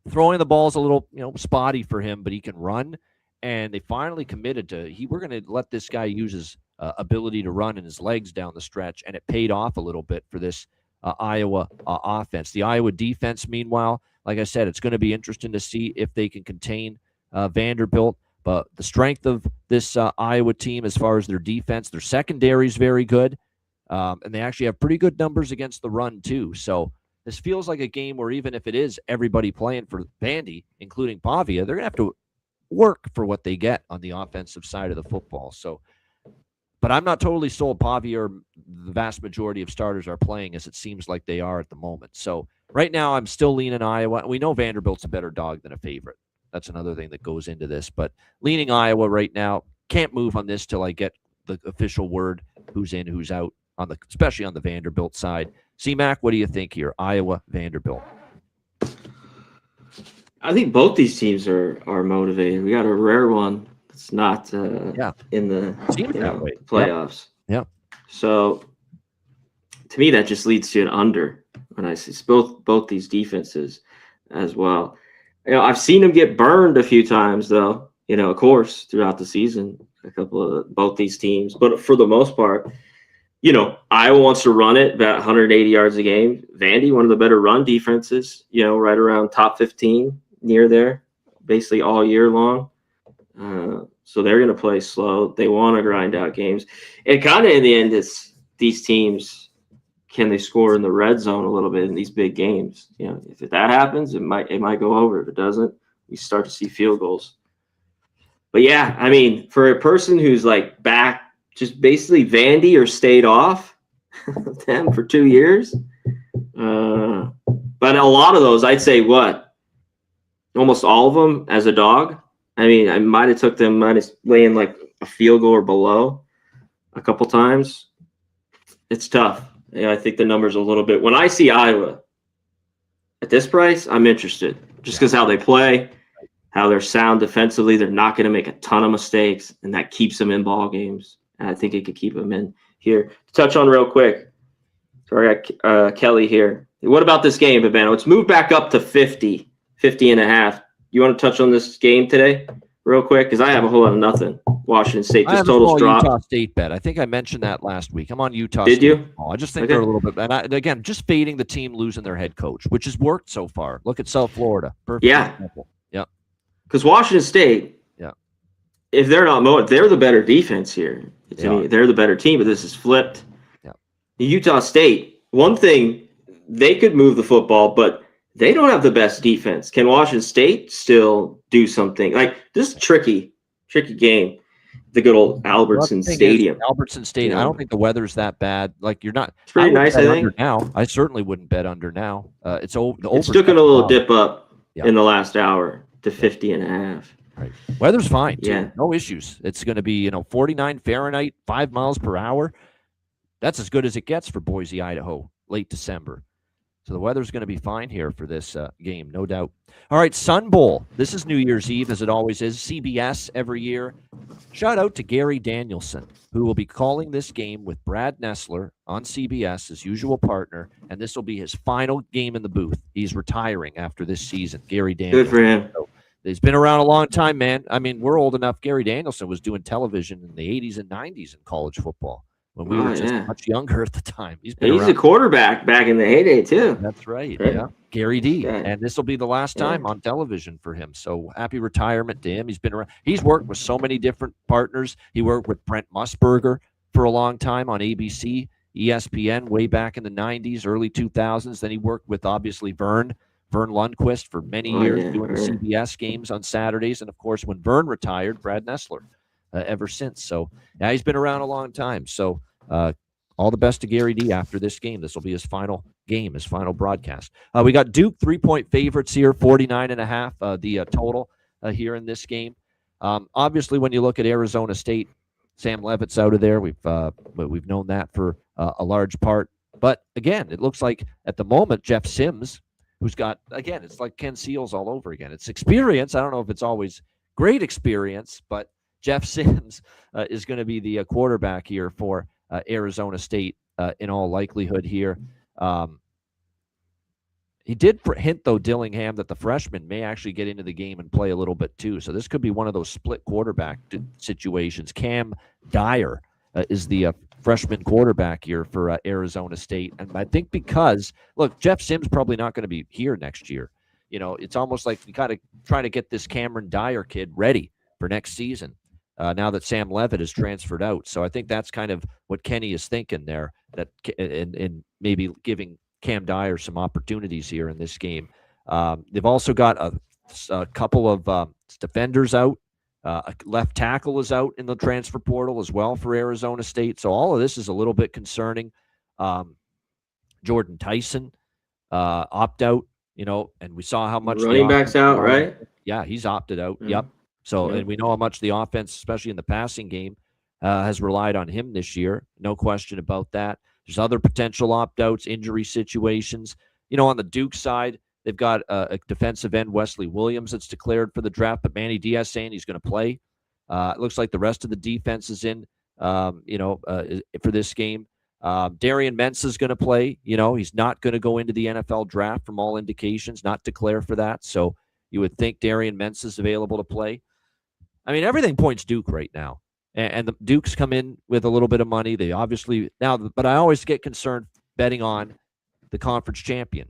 Throwing the ball's a little, spotty for him, but he can run. And they finally committed to we're going to let this guy use his ability to run and his legs down the stretch, and it paid off a little bit for this Iowa offense. The Iowa defense, meanwhile, like I said, it's going to be interesting to see if they can contain Vanderbilt. But the strength of this Iowa team, as far as their defense, their secondary is very good, and they actually have pretty good numbers against the run too. So this feels like a game where even if it is everybody playing for Vandy, including Pavia, they're going to have to work for what they get on the offensive side of the football. So, but I'm not totally sold Pavia or the vast majority of starters are playing as it seems like they are at the moment. So right now I'm still leaning Iowa. We know Vanderbilt's a better dog than a favorite. That's another thing that goes into this, but leaning Iowa right now. Can't move on this till I get the official word who's in, who's out, especially on the Vanderbilt side. C-Mac, what do you think here? Iowa, Vanderbilt. I think both these teams are motivated. We got a rare one that's not in the playoffs. Yeah. So to me, that just leads to an under when I see both these defenses as well. I've seen them get burned a few times, though. Of course, throughout the season, a couple of both these teams. But for the most part, Iowa wants to run it about 180 yards a game. Vandy, one of the better run defenses, right around top 15, near there, basically all year long. So they're going to play slow. They want to grind out games. And kind of in the end, it's these teams, can they score in the red zone a little bit in these big games? If that happens, it might go over. If it doesn't, we start to see field goals. But yeah, I mean, for a person who's like back, just basically Vandy or stayed off them for 2 years. But a lot of those, I'd say almost all of them as a dog. I mean, I might have laying like a field goal or below a couple times. It's tough. I think the number's a little bit. When I see Iowa at this price, I'm interested just because how they play, how they're sound defensively. They're not going to make a ton of mistakes, and that keeps them in ball games. And I think it could keep them in here. To touch on real quick. So I got Kelly here. What about this game, Babano? It's moved back up to 50 and a half. You want to touch on this game today real quick? Because I have a whole lot of nothing. Washington State just totals drop. Utah State bet. I think I mentioned that last week. I'm on Utah Did State. you? I just think they're a little bit. And again, just fading the team losing their head coach, which has worked so far. Look at South Florida. Perfect example. Yeah. Because Washington State, if they're not they're the better defense here. To me, they're the better team, but this is flipped. Yeah. Utah State, one thing, they could move the football, but they don't have the best defense. Can Washington State still do something? Like, this is a tricky game. The good old Albertson Stadium. Albertson Stadium. I don't think the weather's that bad. Like, you're not. It's pretty nice, I think. Now, I certainly wouldn't bet under now. It's took a little dip up in the last hour to 50 and a half. Right. Weather's fine. Too. Yeah. No issues. It's going to be 49 Fahrenheit, 5 miles per hour. That's as good as it gets for Boise, Idaho, late December. So the weather's going to be fine here for this game, no doubt. All right, Sun Bowl. This is New Year's Eve, as it always is. CBS every year. Shout out to Gary Danielson, who will be calling this game with Brad Nessler on CBS, his usual partner, and this will be his final game in the booth. He's retiring after this season. Gary Danielson. Good for him. So he's been around a long time, man. I mean, we're old enough. Gary Danielson was doing television in the 80s and 90s in college football, when we were just much younger at the time. He's a quarterback back in the heyday, too. That's right. Yeah. Gary D. Yeah. And this will be the last time on television for him. So happy retirement to him. He's been around. He's worked with so many different partners. He worked with Brent Musburger for a long time on ABC, ESPN, way back in the 90s, early 2000s. Then he worked with, obviously, Vern Lundquist for many years, doing the CBS games on Saturdays. And, of course, when Vern retired, Brad Nessler. Ever since. So he's been around a long time. So all the best to Gary D after this game. This will be his final game, his final broadcast. We got Duke 3-point favorites here, 49.5 the total here in this game. Obviously, when you look at Arizona State, Sam Levitt's out of there. We've known that for a large part. But again, it looks like at the moment Jeff Sims, who's got, again, it's like Ken Seals all over again. It's experience. I don't know if it's always great experience, but Jeff Sims is going to be the quarterback here for Arizona State in all likelihood here. He did hint, though, Dillingham, that the freshman may actually get into the game and play a little bit too. So this could be one of those split quarterback situations. Cam Dyer is the freshman quarterback here for Arizona State. And I think because, look, Jeff Sims probably not going to be here next year. It's almost like we kind of trying to get this Cameron Dyer kid ready for next season now that Sam Levitt is transferred out. So I think that's kind of what Kenny is thinking there, that and maybe giving Cam Dyer some opportunities here in this game. They've also got a couple of defenders out. A left tackle is out in the transfer portal as well for Arizona State. So all of this is a little bit concerning. Jordan Tyson opt out, and we saw how much running backs out, right? Yeah, he's opted out. Mm-hmm. Yep. So, and we know how much the offense, especially in the passing game, has relied on him this year. No question about that. There's other potential opt-outs, injury situations. On the Duke side, they've got a defensive end, Wesley Williams, that's declared for the draft, but Manny Diaz saying he's going to play. It looks like the rest of the defense is in, for this game. Darian Mensah is going to play. He's not going to go into the NFL draft from all indications, not declare for that. So you would think Darian Mensah is available to play. I mean, everything points Duke right now. And the Dukes come in with a little bit of money. They obviously now, but I always get concerned betting on the conference champion,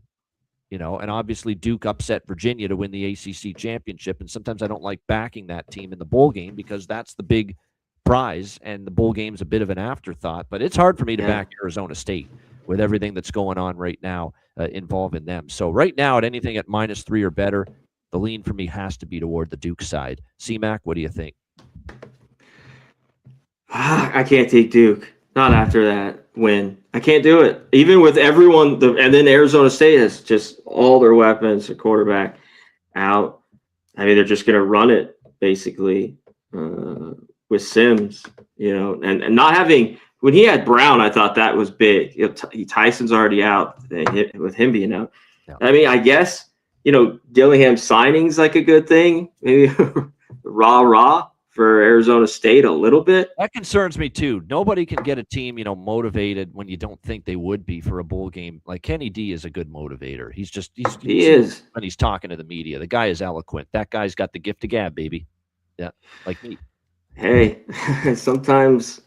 and obviously Duke upset Virginia to win the ACC championship. And sometimes I don't like backing that team in the bowl game because that's the big prize, and the bowl game's a bit of an afterthought. But it's hard for me to back Arizona State with everything that's going on right now involving them. So right now, at anything at -3 or better, the lean for me has to be toward the Duke side. C-Mac, what do you think? I can't take Duke. Not after that win. I can't do it. Even with everyone, and then Arizona State has just all their weapons, their quarterback out. I mean, they're just going to run it, basically, with Sims, and not having – when he had Brown, I thought that was big. Tyson's already out with him being out. Yeah. I mean, I guess, Dillingham signing's like a good thing. Maybe rah-rah for Arizona State a little bit. That concerns me too. Nobody can get a team, motivated when you don't think they would be for a bowl game. Like Kenny D is a good motivator. He is when he's talking to the media. The guy is eloquent. That guy's got the gift of gab, baby. Yeah, like me. Hey, sometimes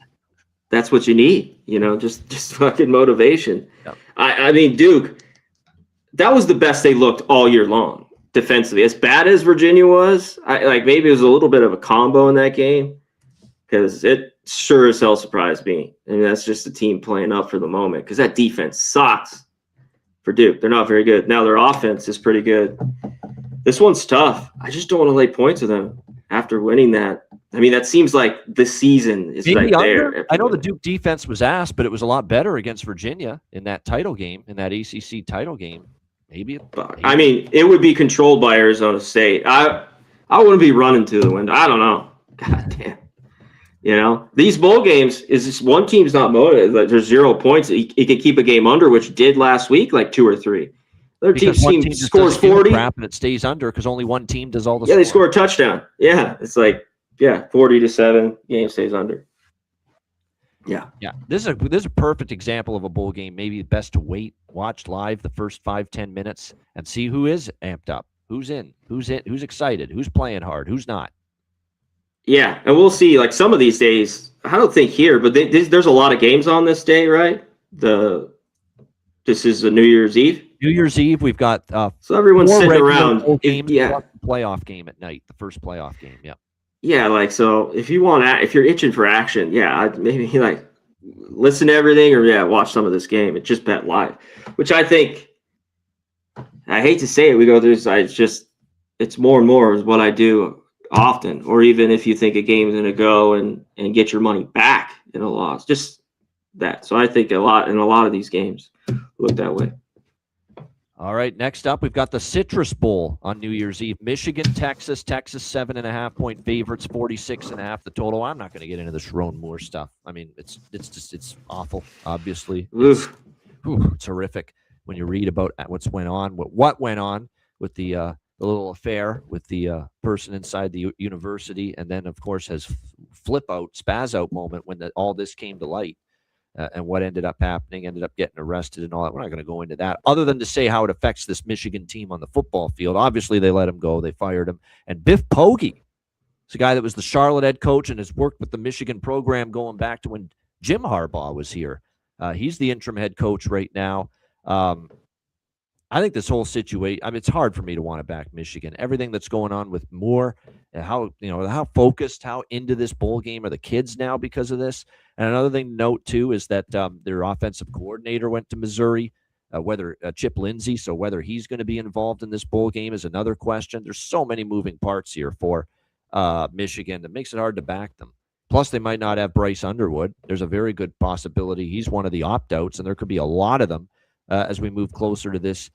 that's what you need. Just fucking motivation. Yeah. I mean, Duke. That was the best they looked all year long. Defensively, as bad as Virginia was, maybe it was a little bit of a combo in that game because it sure as hell surprised me. I mean, that's just the team playing up for the moment because that defense sucks for Duke. They're not very good. Now their offense is pretty good. This one's tough. I just don't want to lay points with them after winning that. I mean, that seems like the season is maybe right there. I know the Duke defense was ass, but it was a lot better against Virginia in that title game, in that ACC title game. Maybe. I mean, it would be controlled by Arizona State. I wouldn't be running to the window. I don't know. God damn. These bowl games is this one team's not motivated. Like there's 0 points. It could keep a game under, which it did last week, like 2 or 3. Their team scores 40 crap and it stays under because only one team does all the. Yeah, they score a touchdown. Yeah, it's like 40-7. Game stays under. Yeah. This is a perfect example of a bowl game. Maybe best to wait, watch live the first 5-10 minutes, and see who is amped up, who's in, who's excited, who's playing hard, who's not. Yeah, and we'll see. Like some of these days, I don't think here, but there's a lot of games on this day, right? This is a New Year's Eve. New Year's Eve, we've got so everyone's sitting around. Playoff game at night, the first playoff game. Yeah. Yeah, so if you're itching for action, maybe listen to everything or watch some of this game and just bet live, which I think, I hate to say it, we go through this, it's more and more is what I do often, or even if you think a game's going to go and get your money back in a loss, just that. So I think in a lot of these games look that way. All right, next up, we've got the Citrus Bowl on New Year's Eve. Michigan, Texas 7.5-point favorites, 46.5 the total. I'm not going to get into the Sharon Moore stuff. I mean, it's awful, obviously. It's horrific when you read about what went on with the little affair with the person inside the university, and then, of course, has spaz out moment when all this came to light. and what ended up happening, ended up getting arrested and all that. We're not going to go into that other than to say how it affects this Michigan team on the football field. Obviously, they let him go. They fired him. And Biff Poggi, it's a guy that was the Charlotte head coach and has worked with the Michigan program going back to when Jim Harbaugh was here. He's the interim head coach right now. I think this whole situation, I mean, it's hard for me to want to back Michigan. Everything that's going on with Moore, and how focused, how into this bowl game are the kids now because of this. And another thing to note, too, is that their offensive coordinator went to Missouri, whether Chip Lindsey, so whether he's going to be involved in this bowl game is another question. There's so many moving parts here for Michigan that makes it hard to back them. Plus, they might not have Bryce Underwood. There's a very good possibility he's one of the opt-outs, and there could be a lot of them as we move closer to this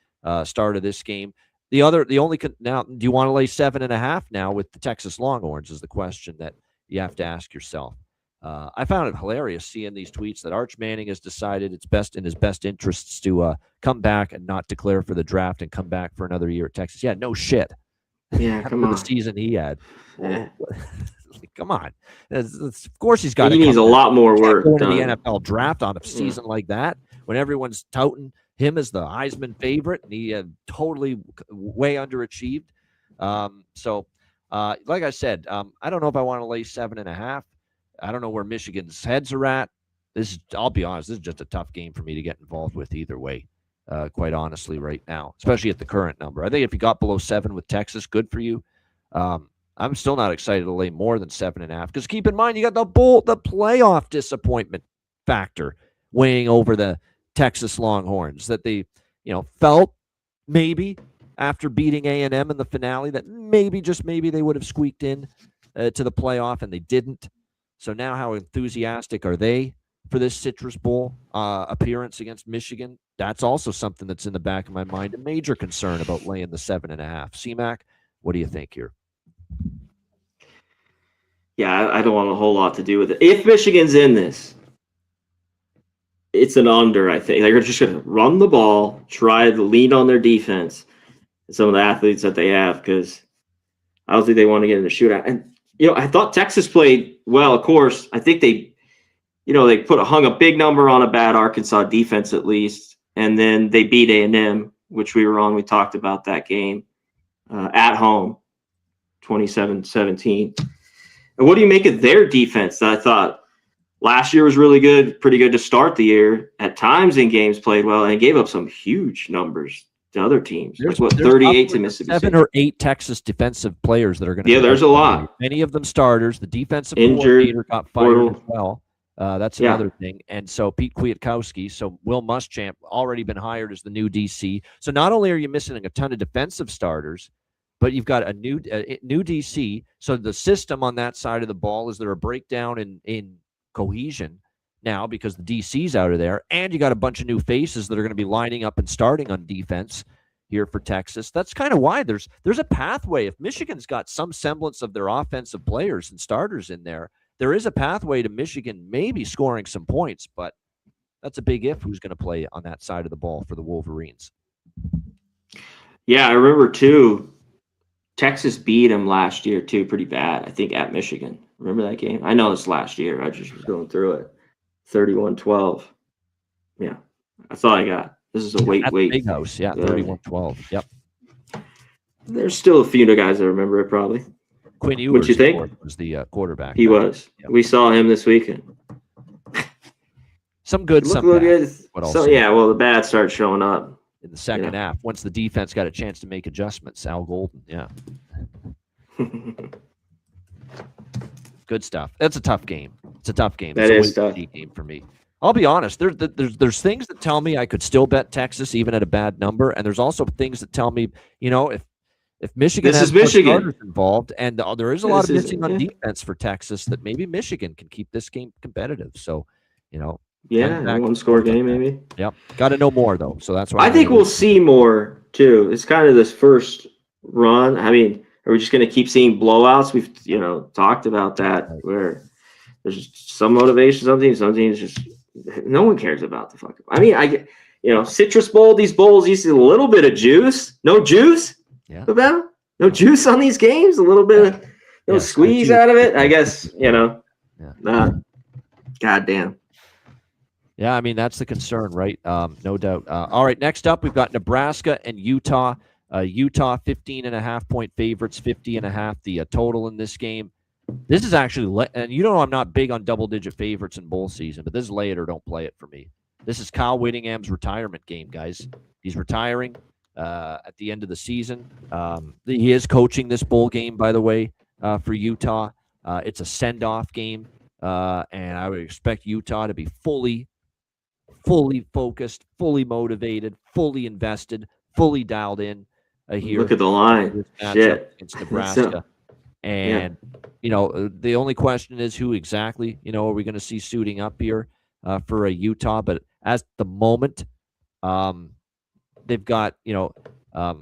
start of this game. Now, do you want to lay 7.5 now with the Texas Longhorns is the question that you have to ask yourself. I found it hilarious seeing these tweets that Arch Manning has decided it's best in his best interests to come back and not declare for the draft and come back for another year at Texas. Yeah, no shit. Yeah, come on. The season he had. Come on. Of course he's got. He needs a lot more work going done. to the NFL draft on a season like that when everyone's touting him as the Heisman favorite, and he totally way underachieved. So, like I said, I don't know if I want to lay 7.5. I don't know where Michigan's heads are at. I'll be honest, this is just a tough game for me to get involved with either way, quite honestly, right now, especially at the current number. I think if you got below 7 with Texas, good for you. I'm still not excited to lay more than 7.5 because keep in mind, you got the playoff disappointment factor weighing over the Texas Longhorns that they, felt maybe after beating A&M in the finale that maybe, just maybe, they would have squeaked in to the playoff, and they didn't. So now how enthusiastic are they for this Citrus Bowl appearance against Michigan? That's also something that's in the back of my mind, a major concern about laying the 7.5. C-Mac, what do you think here? Yeah, I don't want a whole lot to do with it. If Michigan's in this, it's an under, I think. They're just going to run the ball, try to lean on their defense, and some of the athletes that they have, because I don't think they want to get in a shootout. And, I thought Texas played well, of course. I think they hung a big number on a bad Arkansas defense at least, and then they beat A&M, which we were on. We talked about that game at home, 27-17. And what do you make of their defense? I thought last year was really good, pretty good to start the year. At times in games played well and gave up some huge numbers to other teams. There's 38 to Mississippi State. 7 or 8 Texas defensive players that are going to. Yeah, there's a lot. Many of them starters. The defensive coordinator got fired as well. That's another thing. And so Pete Kwiatkowski, so Will Muschamp already been hired as the new DC. So not only are you missing a ton of defensive starters, but you've got a new DC. So the system on that side of the ball, is there a breakdown in cohesion now because the DC's out of there, and you got a bunch of new faces that are going to be lining up and starting on defense here for Texas. That's kind of why there's a pathway. If Michigan's got some semblance of their offensive players and starters in there, there is a pathway to Michigan maybe scoring some points, but that's a big if who's going to play on that side of the ball for the Wolverines. Yeah, I remember too, Texas beat them last year too, pretty bad, I think, at Michigan. Remember that game? I know it's last year. I just was going through it. 31-12. Yeah, that's all I got. This is a wait. Big house, yeah, 31-12. Yep. There's still a few guys that remember it probably. Quinn Ewers, what you think? Was the quarterback. He was. Yep. We saw him this weekend. Some good, some bad. The bad started showing up in the second half once the defense got a chance to make adjustments. Al Golden, yeah. Good stuff. That's a tough game. It's a tough game. That is tough. Game for me. I'll be honest. There's things that tell me I could still bet Texas even at a bad number, and there's also things that tell me, if Michigan has more starters involved, and there is a lot of missing on defense for Texas, that maybe Michigan can keep this game competitive. So, one score game maybe. Yep. Got to know more though. So that's why I think we'll see more too. It's kind of this first run. I mean, are we just going to keep seeing blowouts? We've talked about that where there's some motivation. Some teams just no one cares about the fucking. I mean, Citrus Bowl. These bowls used to a little bit of juice. No juice. Yeah. No juice on these games. A little bit of squeeze out of it. I guess. Nah. Goddamn. Yeah, I mean, that's the concern, right? No doubt. All right, next up, we've got Nebraska and Utah. Utah, 15.5-point favorites, 50.5 the total in this game. This is actually, and you know I'm not big on double-digit favorites in bowl season, but this is lay it or don't play it for me. This is Kyle Whittingham's retirement game, guys. He's retiring at the end of the season. He is coaching this bowl game, by the way, for Utah. It's a send-off game, and I would expect Utah to be fully focused, fully motivated, fully invested, fully dialed in here. Look at the line. Shit. Against Nebraska. And, the only question is who exactly, are we going to see suiting up here for a Utah? But at the moment, they've got, a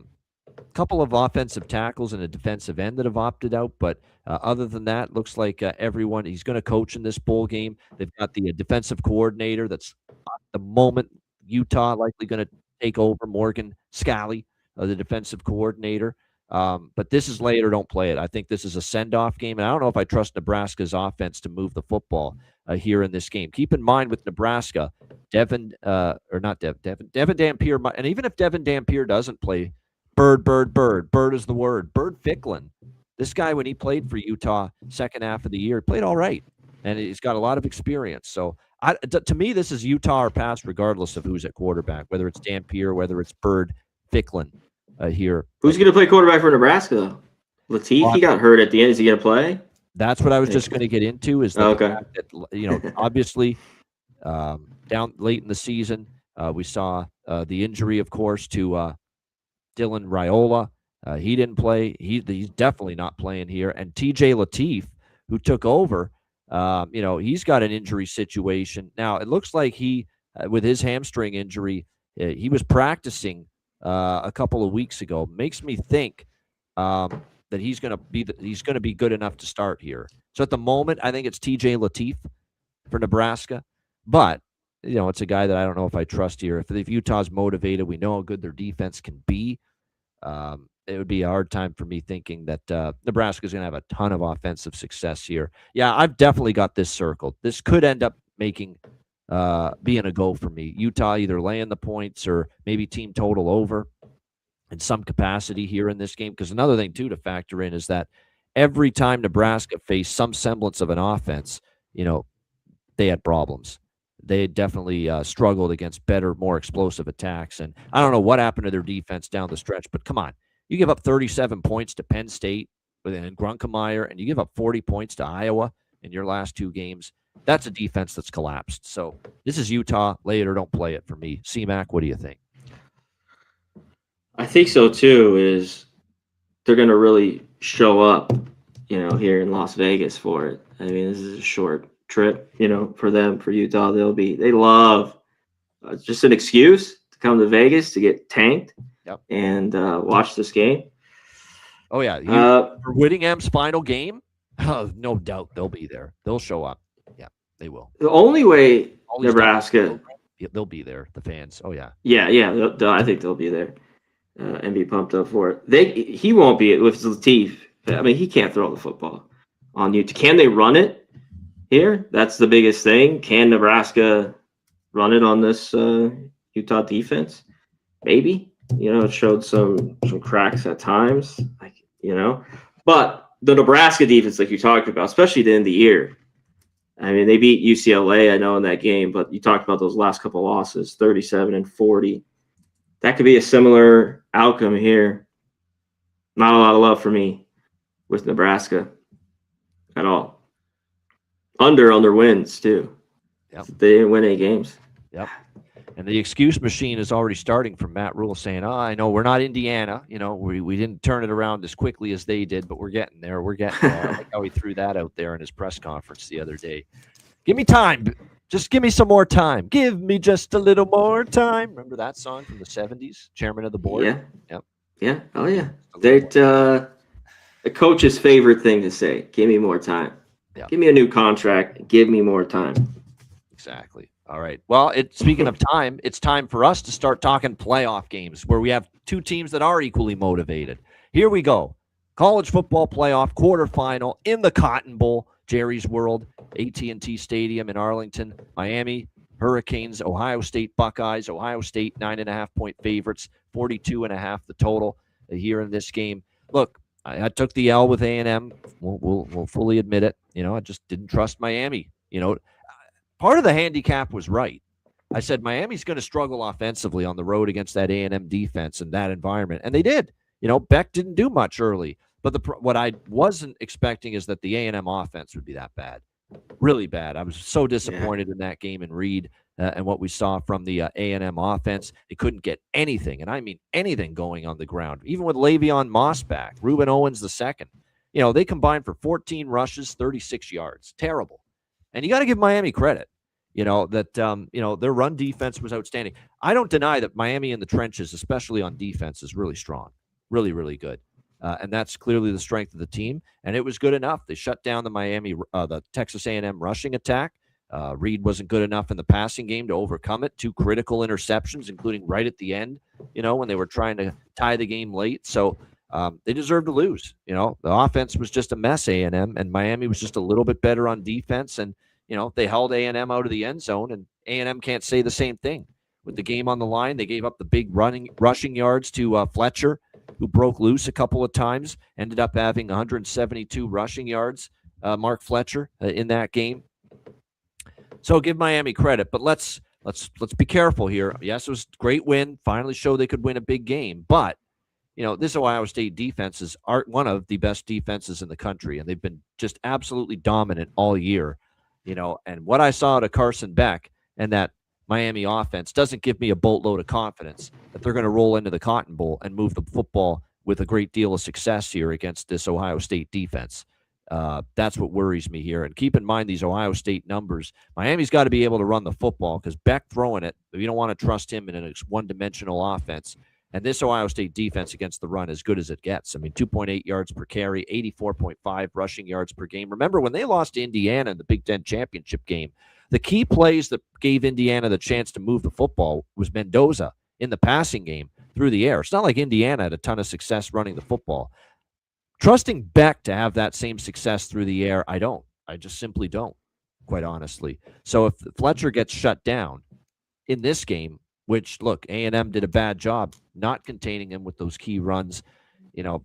couple of offensive tackles and a defensive end that have opted out. But other than that, looks like everyone, he's going to coach in this bowl game. They've got the defensive coordinator that's at the moment, Utah likely going to take over, Morgan Scalley, the defensive coordinator. But this is lay it or don't play it. I think this is a send-off game, and I don't know if I trust Nebraska's offense to move the football here in this game. Keep in mind with Nebraska, Devin Dampier, and even if Devin Dampier doesn't play, Bird is the word. Bird Ficklin, this guy, when he played for Utah second half of the year, played all right, and he's got a lot of experience. So to me, this is Utah or pass, regardless of who's at quarterback, whether it's Dampier, whether it's Bird Ficklin. Here. Who's going to play quarterback for Nebraska, though? Lateef, he got hurt at the end. Is he going to play? That's what I was just going to get into is the fact that, obviously down late in the season, we saw the injury, of course, to Dylan Raiola. He didn't play. He's definitely not playing here. And TJ Lateef, who took over, he's got an injury situation. Now, it looks like he, with his hamstring injury, he was practicing a couple of weeks ago. Makes me think that he's going to be good enough to start here. So at the moment, I think it's TJ Lateef for Nebraska, but it's a guy that I don't know if I trust here. If Utah's motivated, we know how good their defense can be. It would be a hard time for me thinking that Nebraska's going to have a ton of offensive success here. Yeah, I've definitely got this circled. This could end up being a go for me. Utah either laying the points or maybe team total over in some capacity here in this game. Because another thing, too, to factor in is that every time Nebraska faced some semblance of an offense, they had problems. They definitely struggled against better, more explosive attacks. And I don't know what happened to their defense down the stretch, but come on. You give up 37 points to Penn State and Grunkemeyer, and you give up 40 points to Iowa in your last two games. That's a defense that's collapsed. So this is Utah. Lay it or don't play it for me. C-Mac, what do you think? I think so, too, is they're going to really show up, here in Las Vegas for it. I mean, this is a short trip, for them, for Utah. They love just an excuse to come to Vegas to get tanked and watch this game. Oh, yeah. For Whittingham's final game, no doubt they'll be there. They'll show up. Yeah, they will. The only way Nebraska... They'll be there, the fans. Oh, yeah. Yeah. I think they'll be there and be pumped up for it. He won't be with Lateef. I mean, he can't throw the football on you. Can they run it here? That's the biggest thing. Can Nebraska run it on this Utah defense? Maybe. It showed some cracks at times, But the Nebraska defense, like you talked about, especially at the end of the year, I mean, they beat UCLA, I know, in that game, but you talked about those last couple losses, 37-40. That could be a similar outcome here. Not a lot of love for me with Nebraska at all. Under wins, too. Yep. They didn't win any games. Yep. And the excuse machine is already starting from Matt Rule saying, I know we're not Indiana. We didn't turn it around as quickly as they did, but we're getting there. We're getting there. I like how he threw that out there in his press conference the other day. Give me time. Just give me some more time. Give me just a little more time. Remember that song from the 70s? Chairman of the board? Yeah. Yep. Yeah. Oh, yeah. A coach's favorite thing to say. Give me more time. Yep. Give me a new contract. Give me more time. Exactly. All right. Well, speaking of time, it's time for us to start talking playoff games where we have two teams that are equally motivated. Here we go. College football playoff quarterfinal in the Cotton Bowl, Jerry's World, AT&T Stadium in Arlington, Miami. Hurricanes, Ohio State Buckeyes. Ohio State 9.5-point favorites, 42.5 the total here in this game. Look, I took the L with A&M. We'll fully admit it. I just didn't trust Miami. Part of the handicap was right. I said Miami's going to struggle offensively on the road against that A&M defense and that environment, and they did. Beck didn't do much early, but what I wasn't expecting is that the A&M offense would be that bad, really bad. I was so disappointed in that game in Reed and what we saw from the A&M offense. They couldn't get anything, and I mean anything, going on the ground. Even with Le'Veon Moss back, Reuben Owens II, they combined for 14 rushes, 36 yards. Terrible. And you got to give Miami credit. Their run defense was outstanding. I don't deny that Miami in the trenches, especially on defense, is really strong, really, really good. And that's clearly the strength of the team. And it was good enough. They shut down the Texas A&M rushing attack. Reed wasn't good enough in the passing game to overcome it. 2 critical interceptions, including right at the end, when they were trying to tie the game late. So they deserved to lose. The offense was just a mess, A&M, and Miami was just a little bit better on defense. And they held A&M out of the end zone, and A&M can't say the same thing. With the game on the line, they gave up the big rushing yards to Fletcher, who broke loose a couple of times, ended up having 172 rushing yards, Mark Fletcher, in that game. So give Miami credit, but let's be careful here. Yes, it was a great win, finally showed they could win a big game, but this Ohio State defense is one of the best defenses in the country, and they've been just absolutely dominant all year. And what I saw to Carson Beck and that Miami offense doesn't give me a boatload of confidence that they're going to roll into the Cotton Bowl and move the football with a great deal of success here against this Ohio State defense. That's what worries me here. And keep in mind these Ohio State numbers. Miami's got to be able to run the football because Beck throwing it, you don't want to trust him in a one-dimensional offense. And this Ohio State defense against the run is good as it gets. I mean, 2.8 yards per carry, 84.5 rushing yards per game. Remember, when they lost to Indiana in the Big Ten championship game, the key plays that gave Indiana the chance to move the football was Mendoza in the passing game through the air. It's not like Indiana had a ton of success running the football. Trusting Beck to have that same success through the air, I don't. I just simply don't, quite honestly. So if Fletcher gets shut down in this game, which, look, A&M did a bad job not containing him with those key runs.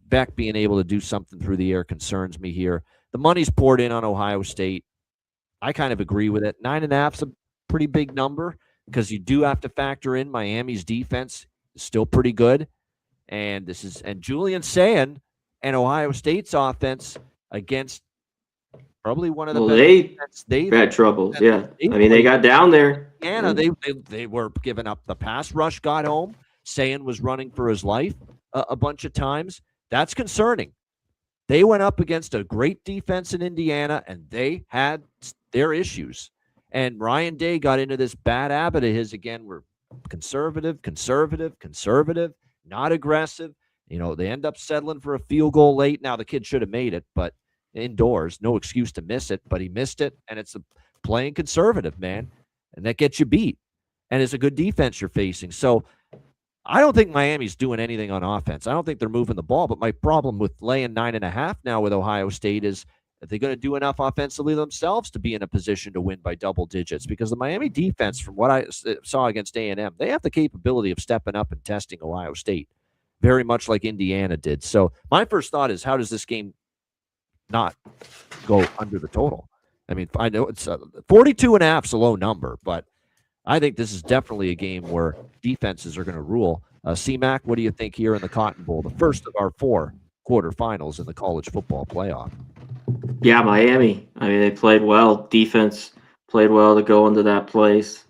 Beck being able to do something through the air concerns me here. The money's poured in on Ohio State. I kind of agree with it. 9.5's a pretty big number because you do have to factor in Miami's defense is still pretty good. And Julian Sayin and Ohio State's offense against probably one of the best. They've had troubles, yeah. They got down there. Anna, they were giving up. The pass rush got home. Sayin was running for his life a bunch of times. That's concerning. They went up against a great defense in Indiana, and they had their issues. And Ryan Day got into this bad habit of his again. We're conservative, not aggressive. They end up settling for a field goal late. Now, the kid should have made it, but indoors, no excuse to miss it, but he missed it, and it's playing conservative, man, and that gets you beat, and it's a good defense you're facing. So I don't think Miami's doing anything on offense. I don't think they're moving the ball, but my problem with laying 9.5 now with Ohio State is, are they going to do enough offensively themselves to be in a position to win by double digits? Because the Miami defense, from what I saw against A&M, they have the capability of stepping up and testing Ohio State, very much like Indiana did. So my first thought is, how does this game not go under the total? I mean, I know it's 42.5 is a low number, but I think this is definitely a game where defenses are going to rule. C-Mac, what do you think here in the Cotton Bowl, the first of our 4 quarterfinals in the college football playoff? Yeah, Miami. They played well. Defense played well to go into that place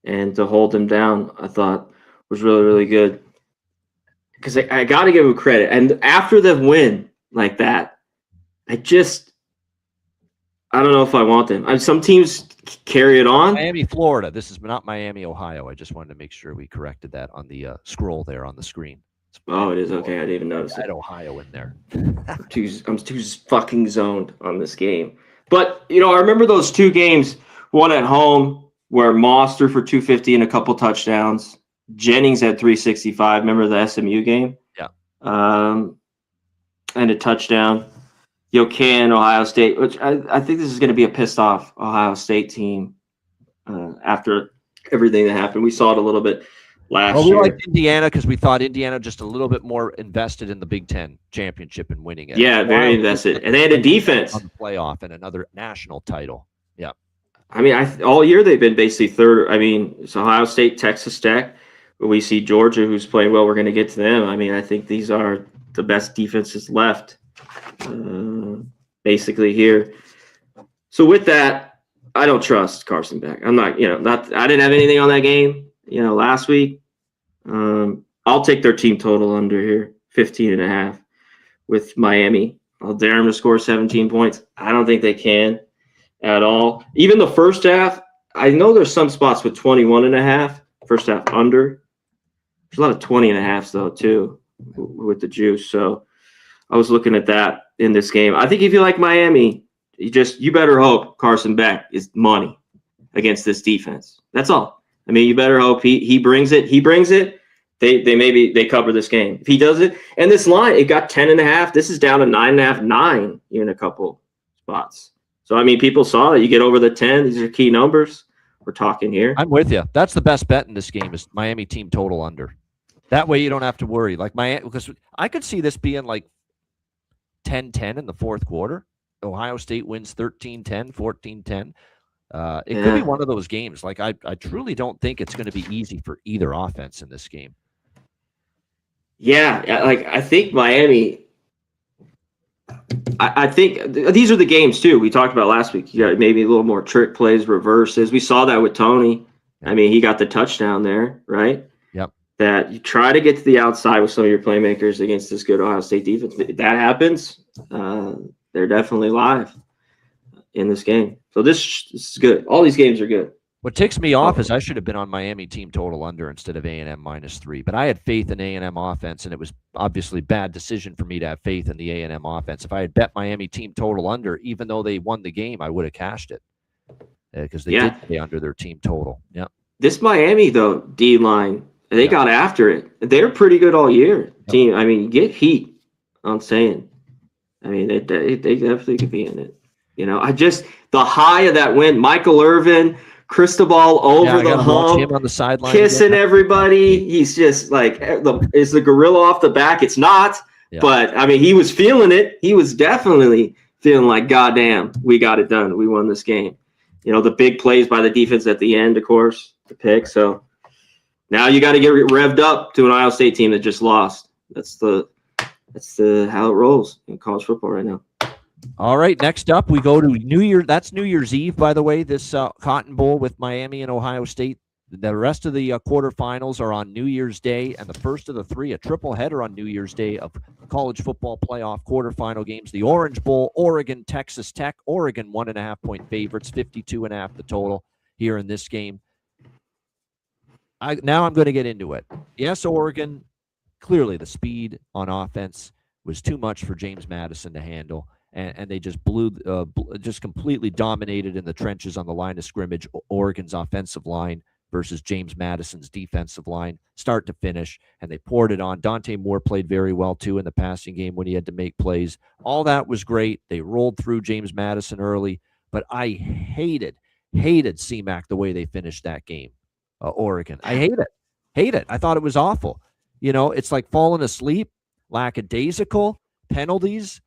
and to hold them down, I thought was really, really good. Because I got to give them credit. And after the win like that, I don't know if I want them. Some teams carry it on. Miami, Florida. This is not Miami, Ohio. I just wanted to make sure we corrected that on the scroll there on the screen. Oh, it is? Okay, I didn't even notice it. I had Ohio in there. I'm too fucking zoned on this game. But, I remember those 2 games, one at home where Moss threw for 250 and a couple touchdowns. Jennings had 365. Remember the SMU game? Yeah. And a touchdown. Can Ohio State, which I think this is going to be a pissed off Ohio State team. after everything that happened. We saw it a little bit last Well, we year. liked Indiana because we thought Indiana just a little bit more invested in the Big Ten championship and winning it. Yeah, very invested. And they had a defense. On the playoff and another national title. Yeah. I mean, all year they've been basically third. I mean, it's Ohio State, Texas Tech. We see Georgia, who's playing well. We're going to get to them. I mean, I think these are the best defenses left, basically here. So with that, I don't trust Carson Beck. I'm not, I didn't have anything on that game, last week. I'll take their team total under here, 15.5 with Miami. I'll dare them to score 17 points. I don't think they can at all. Even the first half, I know there's some spots with 21.5, first half under. There's a lot of 20.5s though, too, with the juice. So I was looking at that in this game. I think if you like Miami, you better hope Carson Beck is money against this defense. That's all. I mean, you better hope he brings it. He brings it. They cover this game. If he does it, and this line, it got 10.5. This is down to 9.5, 9 in a couple spots. So, I mean, people saw that you get over the 10. These are key numbers we're talking here. I'm with you. That's the best bet in this game is Miami team total under. That way you don't have to worry. Like because I could see this being like 10-10 in the fourth quarter. Ohio State wins 13-10, 14-10. It could be one of those games. Like I truly don't think it's going to be easy for either offense in this game. Yeah, like I think Miami. I think these are the games too we talked about last week. You got maybe a little more trick plays, reverses. We saw that with Tony. I mean, he got the touchdown there, right? Yep. That you try to get to the outside with some of your playmakers against this good Ohio State defense. If that happens, they're definitely live in this game. So this is good. All these games are good. What ticks me off is I should have been on Miami team total under instead of A&M -3. But I had faith in A&M offense, and it was obviously a bad decision for me to have faith in the A&M offense. If I had bet Miami team total under, even though they won the game, I would have cashed it because they did stay under their team total. Yeah. This Miami, though, D-line, they got after it. They're pretty good all year. Yep. Team, I mean, get heat, I'm saying. I mean, they definitely could be in it. The high of that win, Michael Irvin, Cristobal over the hump, him on the sideline, kissing everybody. He's just like, is the gorilla off the back? It's not. Yeah. But, I mean, he was feeling it. He was definitely feeling like, goddamn, we got it done. We won this game. The big plays by the defense at the end, of course, the pick. So now you got to get revved up to an Ohio State team that just lost. That's how it rolls in college football right now. All right, next up we go to New Year. That's New Year's Eve, by the way, this Cotton Bowl with Miami and Ohio State. The rest of the quarterfinals are on New Year's Day, and the first of the three, a triple header on New Year's Day of college football playoff quarterfinal games. The Orange Bowl, Oregon, Texas Tech. Oregon 1.5-point favorites, 52.5 the total here in this game. Now I'm going to get into it. Yes, Oregon, clearly the speed on offense was too much for James Madison to handle. And they just just completely dominated in the trenches on the line of scrimmage. Oregon's offensive line versus James Madison's defensive line, start to finish, and they poured it on. Dante Moore played very well, too, in the passing game when he had to make plays. All that was great. They rolled through James Madison early, but I hated CMAC the way they finished that game, Oregon. I hate it. I thought it was awful. It's like falling asleep, lackadaisical, penalties,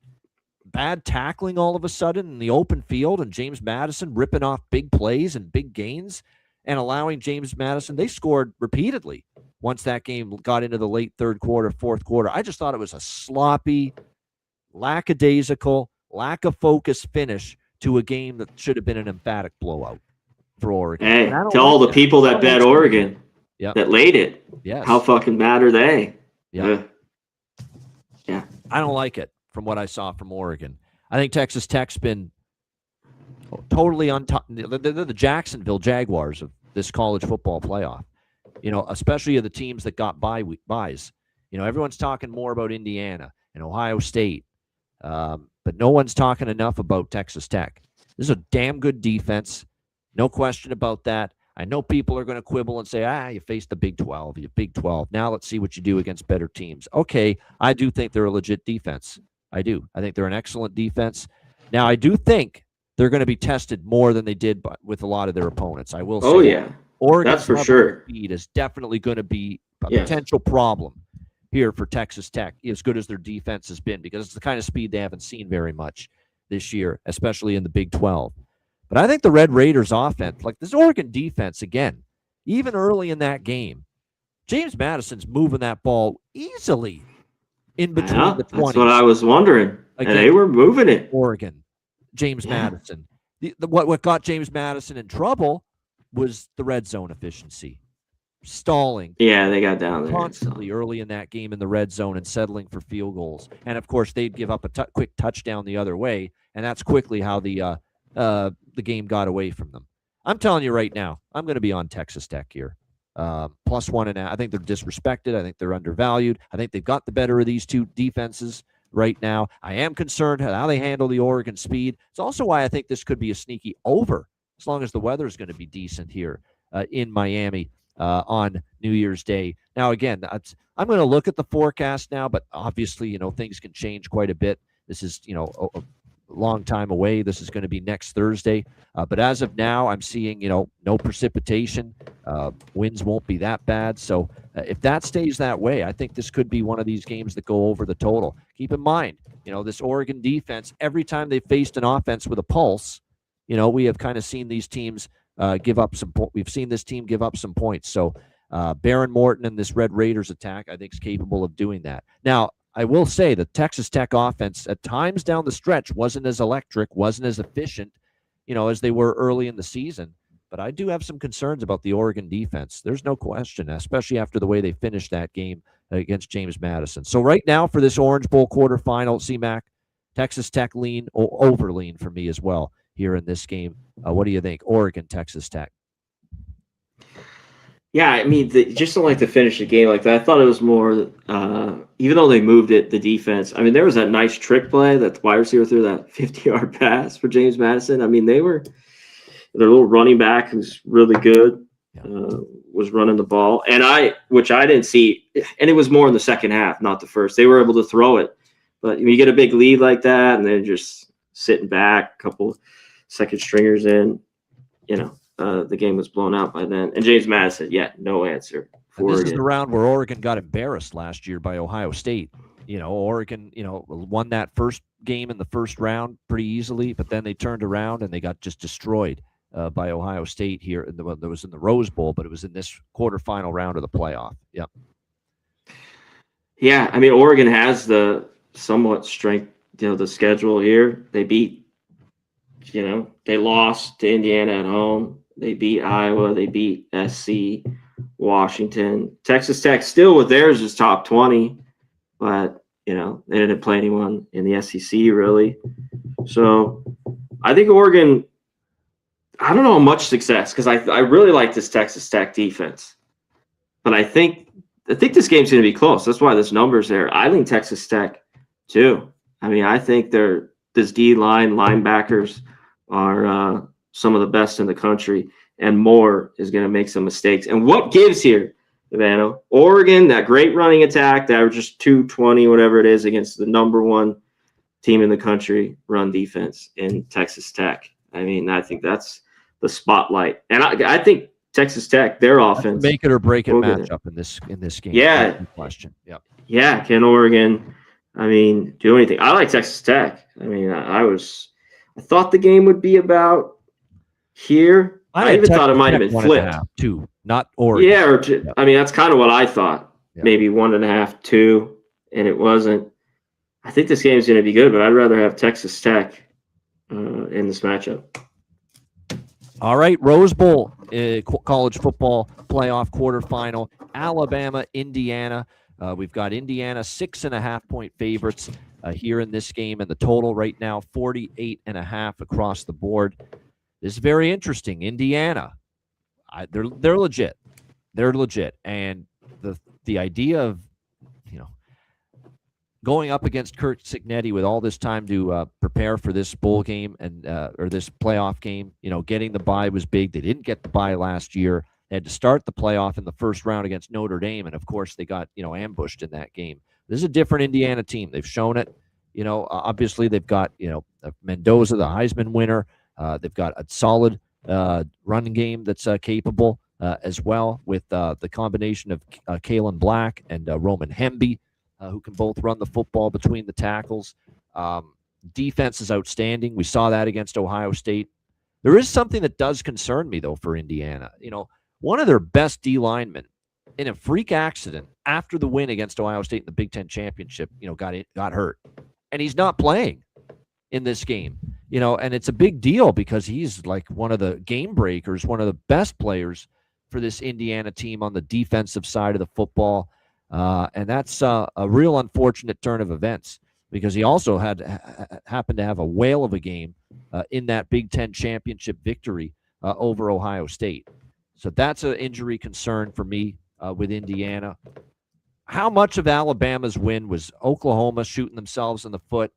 bad tackling all of a sudden in the open field, and James Madison ripping off big plays and big gains and allowing James Madison. They scored repeatedly once that game got into the late third quarter, fourth quarter. I just thought it was a sloppy, lackadaisical, lack of focus finish to a game that should have been an emphatic blowout for Oregon. Hey, to all the people that bet Oregon that laid it. Yes. How fucking mad are they? Yeah. I don't like it. From what I saw from Oregon, I think Texas Tech's been totally on top. They're the Jacksonville Jaguars of this college football playoff, especially of the teams that got buys. Everyone's talking more about Indiana and Ohio State, but no one's talking enough about Texas Tech. This is a damn good defense. No question about that. I know people are going to quibble and say, you faced the Big 12, you Big 12. Now let's see what you do against better teams. Okay, I do think they're a legit defense. I do. I think they're an excellent defense. Now, I do think they're going to be tested more than they did with a lot of their opponents. I will say. Oh yeah, Oregon's that's for level sure. of speed is definitely going to be a Yes. potential problem here for Texas Tech, as good as their defense has been, because it's the kind of speed they haven't seen very much this year, especially in the Big 12. But I think the Red Raiders offense, like this Oregon defense, again, even early in that game, James Madison's moving that ball easily in between Yeah, the 20s. that's what I was wondering. And they were moving it. Oregon, James Madison. What got James Madison in trouble was the red zone efficiency. Stalling. Yeah, they got down there constantly early in that game in the red zone and settling for field goals. And of course, they'd give up a quick touchdown the other way, and that's quickly how the game got away from them. I'm telling you right now, I'm going to be on Texas Tech here. +1.5. I think they're disrespected. I think they're undervalued. I think they've got the better of these two defenses right now. I am concerned how they handle the Oregon speed. It's also why I think this could be a sneaky over, as long as the weather is going to be decent here in Miami on New Year's Day. Now, again, I'm going to look at the forecast now, but obviously, things can change quite a bit. This is, a long time away. This is going to be next Thursday. But as of now, I'm seeing, no precipitation. Winds won't be that bad. So if that stays that way, I think this could be one of these games that go over the total. Keep in mind, this Oregon defense, every time they've faced an offense with a pulse, we have kind of seen these teams give up some. We've seen this team give up some points. So Baron Morton and this Red Raiders attack, I think, is capable of doing that. Now, I will say the Texas Tech offense at times down the stretch wasn't as electric, wasn't as efficient, as they were early in the season. But I do have some concerns about the Oregon defense. There's no question, especially after the way they finished that game against James Madison. So right now for this Orange Bowl quarterfinal, C-Mac, Texas Tech lean, over lean for me as well here in this game. What do you think? Oregon, Texas Tech. Yeah, I mean, just don't like to finish the game like that. I thought it was more, even though they moved it, the defense. I mean, there was that nice trick play that the wide receiver threw that 50-yard pass for James Madison. I mean, their little running back who's really good was running the ball. And which I didn't see, and it was more in the second half, not the first. They were able to throw it. But you get a big lead like that, and then just sitting back, a couple second stringers in, the game was blown out by then. And James Madison, no answer. This is the round where Oregon got embarrassed last year by Ohio State. Oregon, won that first game in the first round pretty easily, but then they turned around and they got just destroyed by Ohio State here. That was in the Rose Bowl, but it was in this quarterfinal round of the playoff. Yep. Yeah, I mean, Oregon has the somewhat strength, the schedule here. They beat, they lost to Indiana at home. They beat Iowa. They beat SC, Washington. Texas Tech still with theirs is top 20, but, they didn't play anyone in the SEC really. So I think Oregon, I don't know how much success, because I really like this Texas Tech defense. But I think this game's going to be close. That's why this number's there. I think Texas Tech too. I mean, I think this D-line, linebackers are some of the best in the country, and Moore is going to make some mistakes. And what gives here, Ivano? Oregon, that great running attack, that averages 220, whatever it is, against the number one team in the country, run defense in Texas Tech. I mean, I think that's the spotlight. And I think Texas Tech, their offense, make it or break it matchup in this game. Yeah. Question. Yeah. Yeah. Can Oregon, do anything? I like Texas Tech. I mean, I thought the game would be about here. I even thought it might have been flipped. 2, not Oregon. Yeah, I mean, that's kind of what I thought. Yeah. Maybe 1.5, 2, and it wasn't. I think this game is going to be good, but I'd rather have Texas Tech in this matchup. All right, Rose Bowl, college football playoff quarterfinal, Alabama, Indiana. We've got Indiana 6.5-point favorites here in this game, and the total right now 48.5 across the board. This is very interesting. Indiana, they're legit. They're legit, and the idea of going up against Kurt Cignetti with all this time to prepare for this bowl game and or this playoff game, getting the bye was big. They didn't get the bye last year. They had to start the playoff in the first round against Notre Dame, and of course they got ambushed in that game. This is a different Indiana team. They've shown it. Obviously they've got Mendoza, the Heisman winner. They've got a solid run game that's capable as well, with the combination of Kalen Black and Roman Hemby, who can both run the football between the tackles. Defense is outstanding. We saw that against Ohio State. There is something that does concern me, though, for Indiana. One of their best D linemen, in a freak accident after the win against Ohio State in the Big Ten championship, got hurt, and he's not playing in this game. And it's a big deal because he's like one of the game breakers, one of the best players for this Indiana team on the defensive side of the football. And that's a real unfortunate turn of events, because he also happened to have a whale of a game in that Big Ten championship victory over Ohio State. So that's an injury concern for me with Indiana. How much of Alabama's win was Oklahoma shooting themselves in the foot?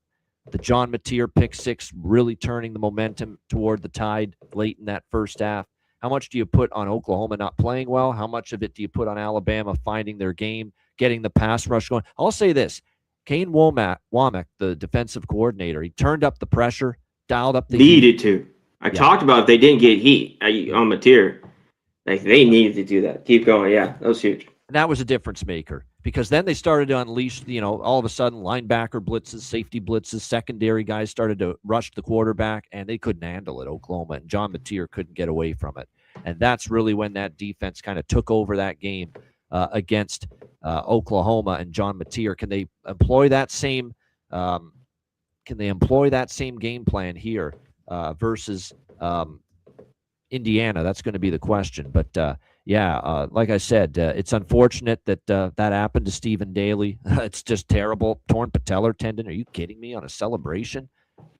The John Mateer pick six really turning the momentum toward the Tide late in that first half. How much do you put on Oklahoma not playing well? How much of it do you put on Alabama finding their game, getting the pass rush going? I'll say this. Kane Womack, the defensive coordinator, he turned up the pressure, dialed up the needed to. I talked about if they didn't get heat on Mateer. Like, they needed to do that. Keep going. Yeah, that was huge. And that was a difference maker, because then they started to unleash, all of a sudden linebacker blitzes, safety blitzes, secondary guys started to rush the quarterback, and they couldn't handle it, Oklahoma, and John Mateer couldn't get away from it. And that's really when that defense kind of took over that game against Oklahoma and John Mateer. Can they employ that same game plan here versus Indiana? That's going to be the question. But like I said, it's unfortunate that that happened to Stephen Daly. It's just terrible. Torn patellar tendon. Are you kidding me? On a celebration?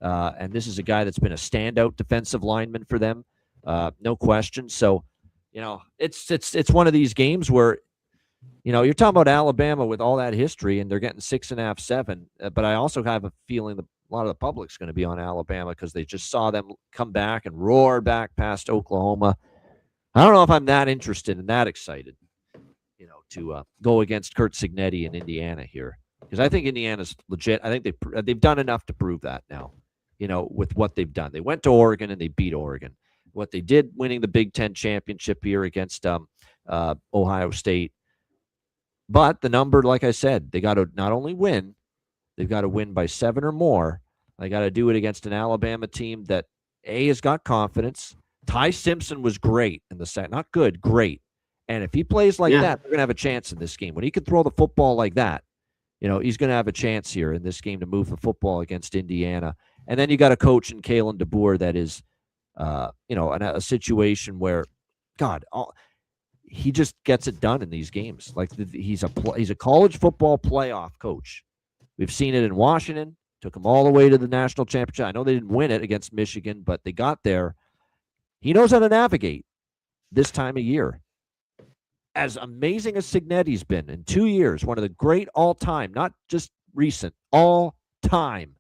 And this is a guy that's been a standout defensive lineman for them, no question. So, it's one of these games where, you're talking about Alabama with all that history, and they're getting 6.5, 7. But I also have a feeling that a lot of the public's going to be on Alabama because they just saw them come back and roar back past Oklahoma. I don't know if I'm that interested and that excited, to go against Curt Cignetti in Indiana here, because I think Indiana's legit. I think they've done enough to prove that now, with what they've done. They went to Oregon and they beat Oregon. What they did, winning the Big Ten championship here against Ohio State. But the number, like I said, they got to not only win, they've got to win by 7 or more. They got to do it against an Alabama team that has got confidence. Ty Simpson was great in the set. Not good, great. And if he plays like that, they're going to have a chance in this game. When he can throw the football like that, he's going to have a chance here in this game to move the football against Indiana. And then you got a coach in Kalen DeBoer that is, in a situation where, God, he just gets it done in these games. Like, he's a college football playoff coach. We've seen it in Washington. Took them all the way to the national championship. I know they didn't win it against Michigan, but they got there. He knows how to navigate this time of year. As amazing as Cignetti's been in 2 years, one of the great all-time, not just recent, all-time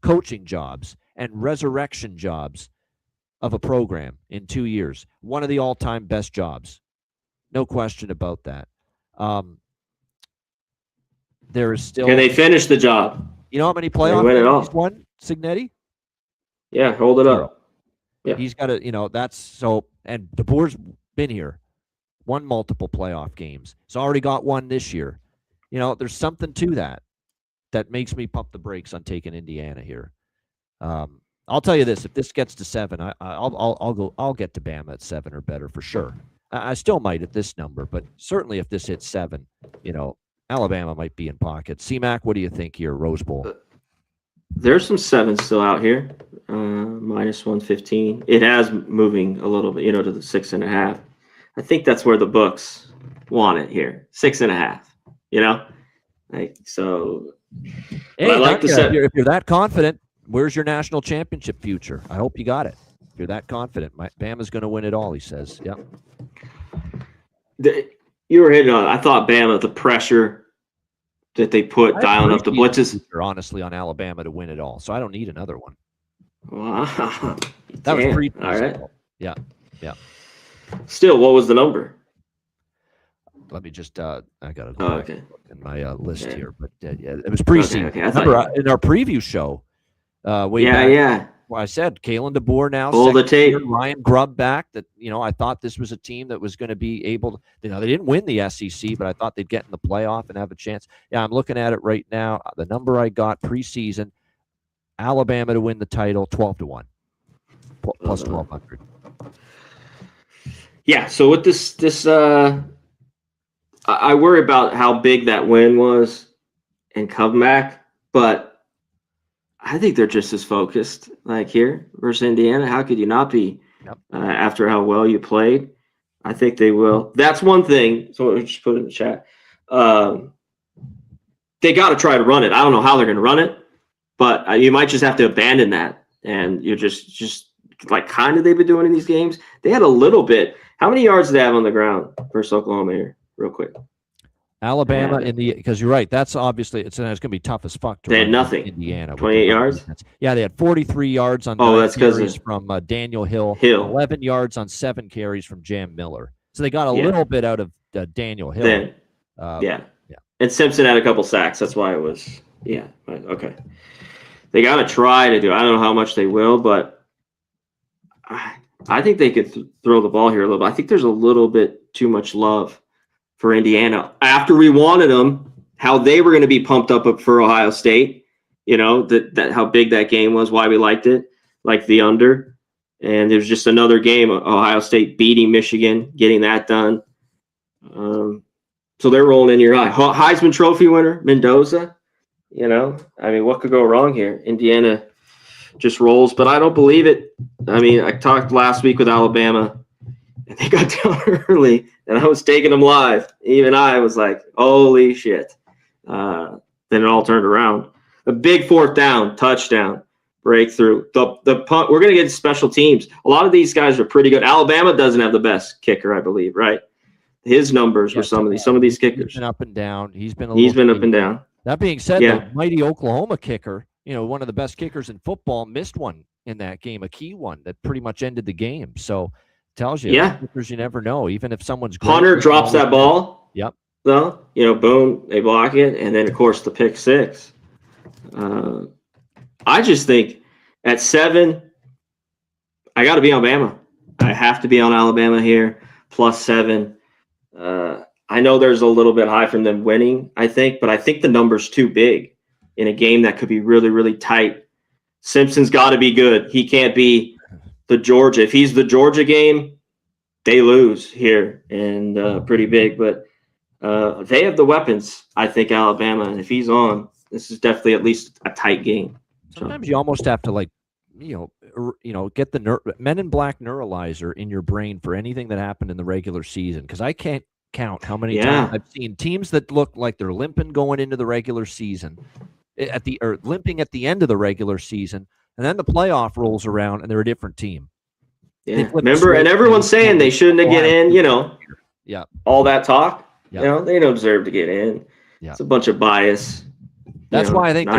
coaching jobs and resurrection jobs of a program in 2 years. One of the all-time best jobs. No question about that. There is still... Can they finish the job? You know how many playoff games he's won, Cignetti? Yeah, hold it up. Yeah. He's got to, that's so, and DeBoer's been here, won multiple playoff games. He's already got one this year. There's something to that makes me pump the brakes on taking Indiana here. I'll tell you this: if this gets to 7, I'll get to Bama at 7 or better for sure. I still might at this number, but certainly if this hits 7, Alabama might be in pocket. C-Mac, what do you think here, Rose Bowl? There's some 7s still out here, minus 115. It has moving a little bit, to the 6.5. I think that's where the books want it here, 6.5. So. Hey, I like to set. If you're that confident, where's your national championship future? I hope you got it. If you're that confident, Bama's going to win it all. He says, "Yep." You were hitting on. I thought Bama, the pressure that they put dialing up the blitzes. Honestly, on Alabama to win it all, so I don't need another one. Wow. That was pretty. All right. Yeah. Still, what was the number? Let me just. I got to go in my list here, but it was preseason. Okay. Remember in our preview show. One Well, I said Kalen DeBoer now. Pull the tape. Year, Ryan Grubb back. That I thought this was a team that was going to be able to. They didn't win the SEC, but I thought they'd get in the playoff and have a chance. Yeah, I'm looking at it right now. The number I got preseason, Alabama to win the title, 12-1, plus 1,200. Yeah. So with this, I worry about how big that win was and come back, but I think they're just as focused like here versus Indiana. How could you not be after how well you played? I think they will. That's one thing. So just put it in the chat. They got to try to run it. I don't know how they're going to run it, but you might just have to abandon that. And you're just like kind of they've been doing in these games. They had a little bit. How many yards did they have on the ground versus Oklahoma here, real quick? Alabama because you're right. That's obviously it's going to be tough as fuck. They had nothing. Indiana, 28 yards. Defense. Yeah, they had 43 yards on. That's carries from Daniel Hill. 11 yards on 7 carries from Jam Miller. So they got a little bit out of Daniel Hill. Then, and Simpson had a couple sacks. That's why it was. Yeah. Okay. They got to try to do. I don't know how much they will, but I think they could throw the ball here a little bit. I think there's a little bit too much love for Indiana after we wanted them, how they were going to be pumped up for Ohio State, that how big that game was, why we liked it, like the under. And there's just another game, Ohio State beating Michigan, getting that done. So they're rolling in your eye. Heisman Trophy winner, Mendoza, what could go wrong here? Indiana just rolls, but I don't believe it. I talked last week with Alabama, and they got down early, and I was taking them live. Even I was like, holy shit. Then it all turned around. A big 4th down, touchdown, breakthrough. The punt, we're going to get special teams. A lot of these guys are pretty good. Alabama doesn't have the best kicker, I believe, right? His numbers were some of these kickers. He's been up and down. He's been up and down. That being said, the mighty Oklahoma kicker, one of the best kickers in football, missed one in that game, a key one that pretty much ended the game. So tells you, kickers, you never know. Even if someone's great, Hunter drops that ball. Yep. So boom, they block it, and then of course the pick 6. I just think at 7, I got to be on Bama. I have to be on Alabama here, plus 7. I know there's a little bit high from them winning, I think, but I think the number's too big in a game that could be really, really tight. Simpson's got to be good. He can't be the Georgia. If he's the Georgia game, they lose here and pretty big. But they have the weapons, I think, Alabama. And if he's on, this is definitely at least a tight game. Sometimes you almost have to get the Men in Black neuralizer in your brain for anything that happened in the regular season, because I can't count how many times I've seen teams that look like they're limping going into the regular season, or limping at the end of the regular season, and then the playoff rolls around and they're a different team. Yeah, remember, and everyone's saying they shouldn't have get in. Yeah, all that talk. They don't deserve to get in. Yeah, it's a bunch of bias. That's why I think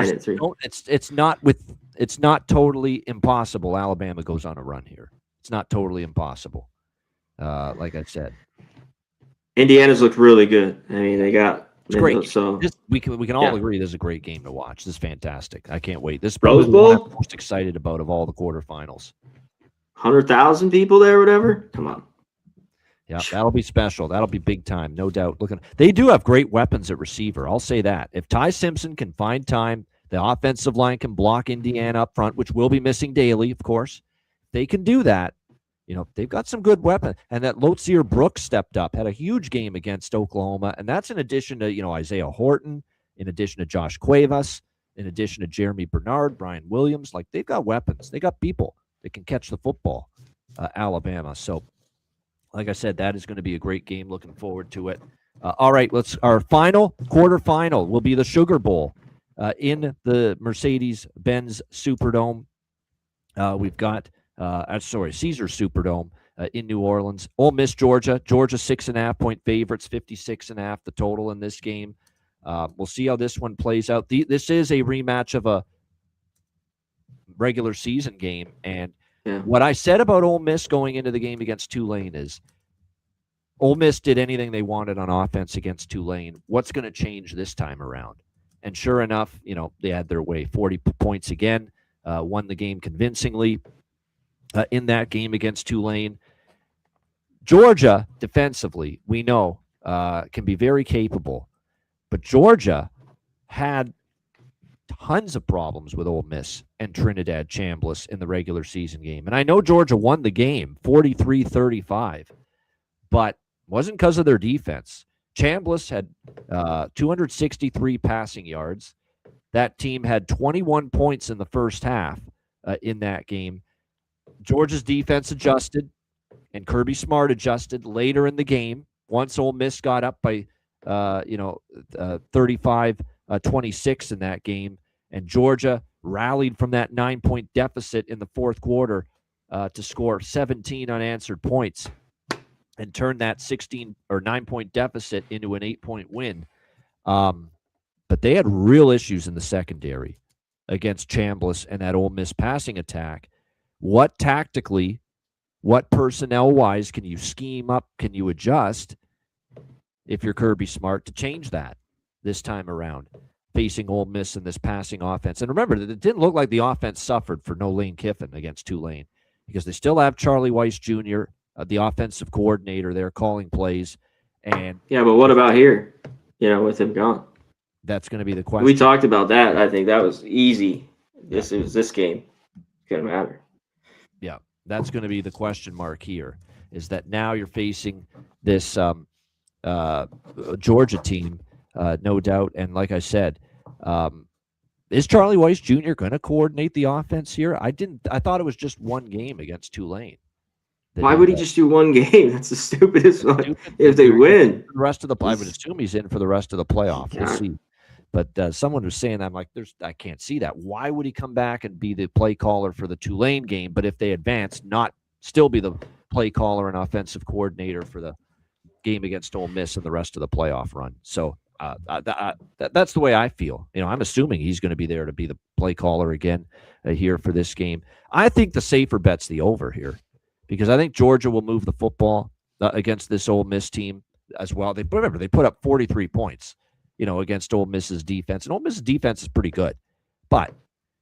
it's not totally impossible. Alabama goes on a run here. It's not totally impossible. Like I said, Indiana's looked really good. They got it's great. So we can all agree this is a great game to watch. This is fantastic. I can't wait. This is Rose probably Bowl? the one I'm most excited about of all the quarterfinals. 100,000 people there, whatever. Come on. Yeah, that'll be special. That'll be big time, no doubt. They do have great weapons at receiver. I'll say that. If Ty Simpson can find time, the offensive line can block Indiana up front, which will be missing daily, of course. They can do that. They've got some good weapons. And that Lotsier Brooks stepped up, had a huge game against Oklahoma. And that's in addition to, Isaiah Horton, in addition to Josh Cuevas, in addition to Jeremy Bernard, Brian Williams. Like, they've got weapons. They got people that can catch the football, Alabama. So, like I said, that is going to be a great game. Looking forward to it. All right, our final quarterfinal will be the Sugar Bowl in the Mercedes-Benz Superdome. We've got Caesars Superdome in New Orleans. Ole Miss, Georgia. Georgia 6.5-point favorites, 56.5 the total in this game. We'll see how this one plays out. This is a rematch of a regular season game, and what I said about Ole Miss going into the game against Tulane is Ole Miss did anything they wanted on offense against Tulane. What's going to change this time around? And sure enough, they had their way. 40 points again. won the game convincingly in that game against Tulane. Georgia, defensively, we know, can be very capable. But Georgia had tons of problems with Ole Miss and Trinidad Chambliss in the regular season game. And I know Georgia won the game 43-35, but wasn't because of their defense. Chambliss had 263 passing yards. That team had 21 points in the first half in that game. Georgia's defense adjusted, and Kirby Smart adjusted later in the game. Once Ole Miss got up by 35-26 in that game, and Georgia rallied from that 9-point deficit in the fourth quarter to score 17 unanswered points and turn that 16 or 9-point deficit into an 8-point win. But they had real issues in the secondary against Chambliss and that Ole Miss passing attack. What tactically, what personnel-wise can you scheme up, can you adjust if you're Kirby Smart to change that this time around, facing Ole Miss in this passing offense? And remember, it didn't look like the offense suffered for no Lane Kiffin against Tulane because they still have Charlie Weiss Jr., the offensive coordinator there, calling plays. And yeah, but what about here, with him gone? That's going to be the question. We talked about that. I think that was easy. It was this game. It's going to matter. Yeah, that's going to be the question mark here, is that now you're facing this Georgia team, no doubt. And like I said, is Charlie Weiss Jr. going to coordinate the offense here? I thought it was just one game against Tulane. Why would he just do one game? That's the stupidest one. If they win, the rest of the, I would assume he's in for the rest of the playoff. We'll see. But someone was saying that. I'm like, I can't see that. Why would he come back and be the play caller for the Tulane game? But if they advance, not still be the play caller and offensive coordinator for the game against Ole Miss and the rest of the playoff run. So that's the way I feel. I'm assuming he's going to be there to be the play caller again here for this game. I think the safer bet's the over here, because I think Georgia will move the football against this Ole Miss team as well. They put up 43 points, against Ole Miss's defense, and Ole Miss's defense is pretty good. But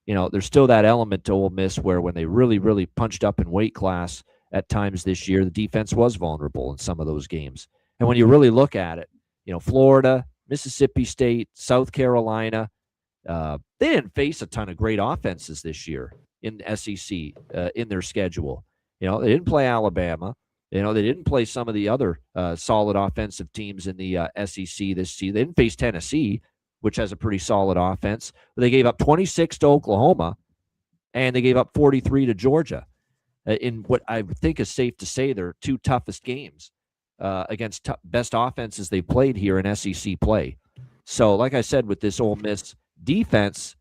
there's still that element to Ole Miss where when they really, really punched up in weight class at times this year, the defense was vulnerable in some of those games. And when you really look at it, Florida, Mississippi State, South Carolina, they didn't face a ton of great offenses this year in the SEC in their schedule. They didn't play Alabama. They didn't play some of the other solid offensive teams in the SEC this season. They didn't face Tennessee, which has a pretty solid offense. But they gave up 26 to Oklahoma, and they gave up 43 to Georgia in what I think is safe to say their two toughest games against best offenses they've played here in SEC play. So, like I said, with this Ole Miss defense,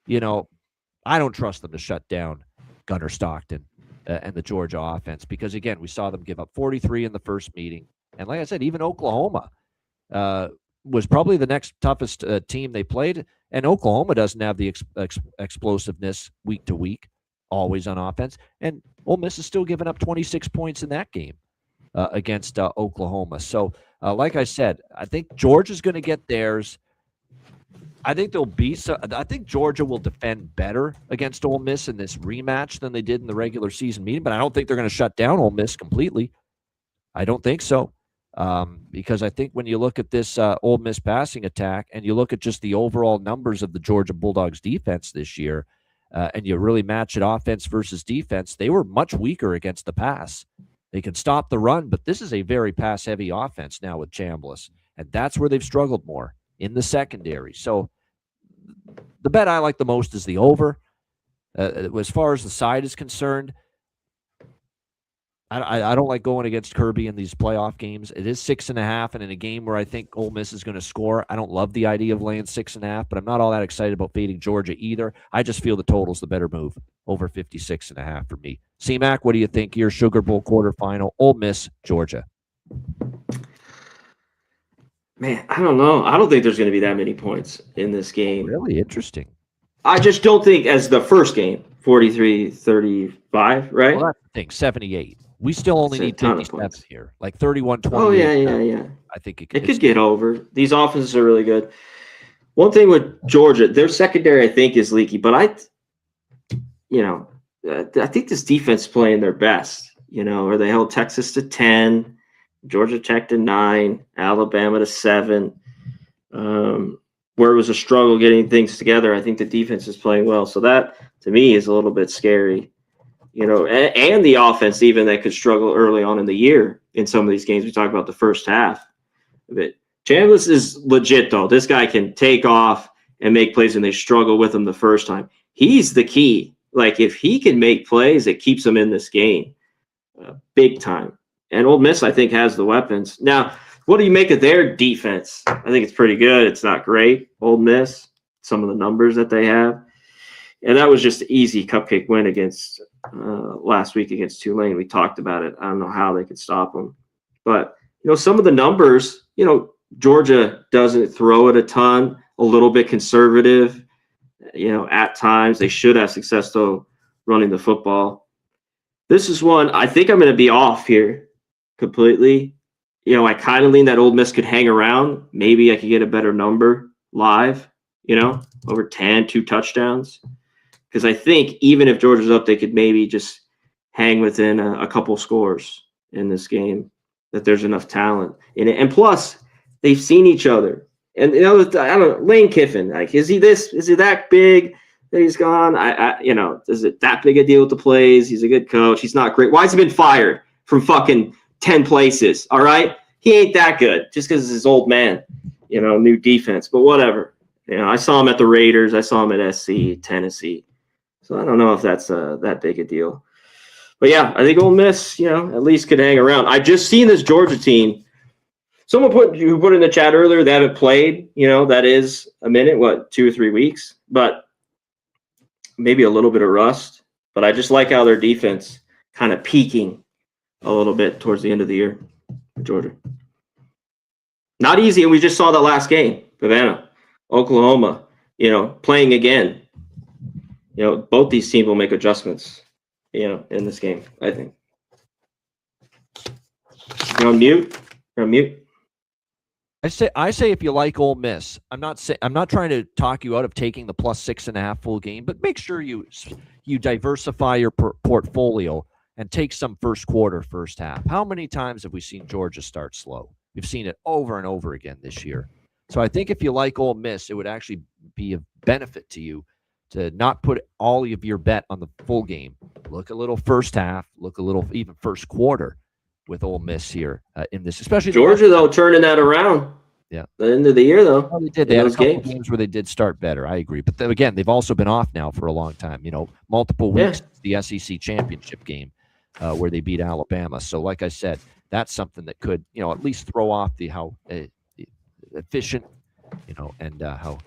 I don't trust them to shut down Gunnar Stockton and the Georgia offense, because again, we saw them give up 43 in the first meeting. And like I said, even Oklahoma was probably the next toughest team they played. And Oklahoma doesn't have the explosiveness week to week, always on offense. And Ole Miss is still giving up 26 points in that game against Oklahoma. So like I said, I think Georgia's going to get theirs. I think I think Georgia will defend better against Ole Miss in this rematch than they did in the regular season meeting, but I don't think they're going to shut down Ole Miss completely. I don't think so, because I think when you look at this Ole Miss passing attack and you look at just the overall numbers of the Georgia Bulldogs defense this year, and you really match it offense versus defense, they were much weaker against the pass. They can stop the run, but this is a very pass-heavy offense now with Chambliss, and that's where they've struggled more, in the secondary. So the bet I like the most is the over. As far as the side is concerned, I don't like going against Kirby in these playoff games. It is 6.5, and in a game where I think Ole Miss is going to score, I don't love the idea of laying 6.5, but I'm not all that excited about fading Georgia either. I just feel the total's the better move, over 56.5 for me. C-Mac, what do you think here? Sugar Bowl quarterfinal, Ole Miss, Georgia. Man, I don't know. I don't think there's going to be that many points in this game. Really interesting. I just don't think, as the first game, 43-35, right? Well, that's the thing, 78. We still only need 57 here, like 31-28. Oh, yeah. I think it could get over. These offenses are really good. One thing with Georgia, their secondary, I think, is leaky, but I think this defense is playing their best, or they held Texas to 10, Georgia Tech to 9, Alabama to 7. Where it was a struggle getting things together, I think the defense is playing well. So that, to me, is a little bit scary, and the offense even that could struggle early on in the year in some of these games. We talk about the first half of it. Chambliss is legit, though. This guy can take off and make plays, and they struggle with him the first time. He's the key. Like, if he can make plays, it keeps him in this game big time. And Ole Miss, I think, has the weapons. Now, what do you make of their defense? I think it's pretty good. It's not great, Ole Miss, some of the numbers that they have. And that was just an easy cupcake win against last week against Tulane. We talked about it. I don't know how they could stop them. But, some of the numbers, Georgia doesn't throw it a ton, a little bit conservative. At times they should have success, though, running the football. This is one I think I'm going to be off here completely. I kind of lean that Ole Miss could hang around. Maybe I could get a better number live, over 10, 2 touchdowns. Because I think even if Georgia's up, they could maybe just hang within a couple scores in this game, that there's enough talent in it. And plus, they've seen each other. And I don't know, Lane Kiffin, like, is he that big that he's gone? Is it that big a deal with the plays? He's a good coach. He's not great. Why has he been fired from fucking 10 places? All right. He ain't that good just because it's his old man, new defense, but whatever. I saw him at the Raiders. I saw him at SC, Tennessee. So I don't know if that's that big a deal. But yeah, I think Ole Miss, at least could hang around. I just seen this Georgia team. Someone put in the chat earlier, they haven't played, that is a minute, 2 or 3 weeks, but maybe a little bit of rust. But I just like how their defense kind of peaking a little bit towards the end of the year for Georgia. Not easy, and we just saw that last game, Savannah, Oklahoma, playing again. Both these teams will make adjustments, in this game, I think. You're on mute. I say if you like Ole Miss, I'm not trying to talk you out of taking the +6.5 full game, but make sure you diversify your portfolio and take some first quarter, first half. How many times have we seen Georgia start slow? We've seen it over and over again this year. So I think if you like Ole Miss, it would actually be a benefit to you to not put all of your bet on the full game. Look a little first half, look a little even first quarter with Ole Miss here in this, especially Georgia, though, turning that around. Yeah, the end of the year, though. Well, they did. They had a couple games where they did start better. I agree, but again, they've also been off now for a long time. Multiple weeks. Yeah. The SEC championship game where they beat Alabama. So, like I said, that's something that could, at least throw off how efficient, and how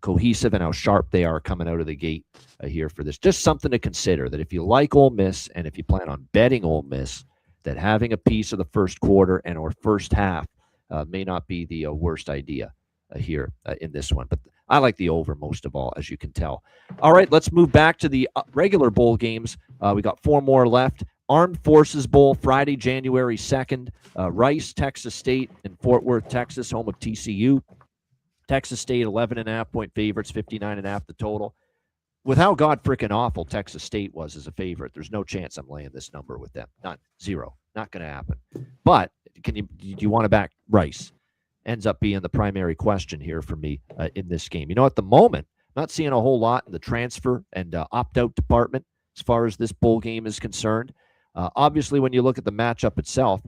cohesive and how sharp they are coming out of the gate here for this. Just something to consider, that if you like Ole Miss and if you plan on betting Ole Miss, that having a piece of the first quarter and or first half may not be the worst idea here in this one. But I like the over most of all, as you can tell. All right, let's move back to the regular bowl games. We got 4 more left. Armed Forces Bowl, Friday, January 2nd. Rice, Texas State, in Fort Worth, Texas, home of TCU. Texas State, 11.5-point favorites, 59.5 the total. With how god-frickin' awful Texas State was as a favorite, there's no chance I'm laying this number with them. None. Zero. Not going to happen. But do you want to back Rice? Ends up being the primary question here for me in this game. At the moment, not seeing a whole lot in the transfer and opt-out department as far as this bowl game is concerned. Obviously, when you look at the matchup itself,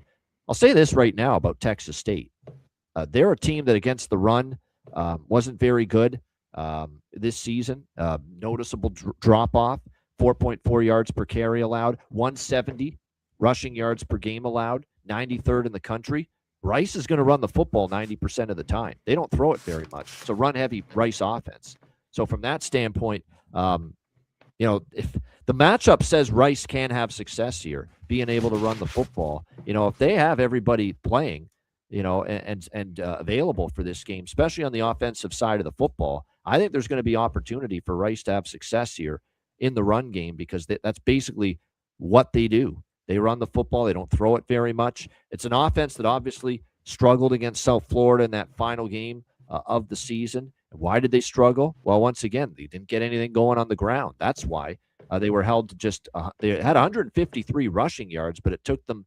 I'll say this right now about Texas State. They're a team that against the run wasn't very good this season. Noticeable drop-off, 4.4 yards per carry allowed, 170 rushing yards per game allowed, 93rd in the country. Rice is going to run the football 90% of the time. They don't throw it very much. It's a run-heavy Rice offense. So from that standpoint, if the matchup says Rice can have success here, being able to run the football, if they have everybody playing, and available for this game, especially on the offensive side of the football, I think there's going to be opportunity for Rice to have success here in the run game, because that's basically what they do. They run the football. They don't throw it very much. It's an offense that obviously struggled against South Florida in that final game of the season. Why did they struggle? Well, once again, they didn't get anything going on the ground. That's why. They were held to just they had 153 rushing yards, but it took them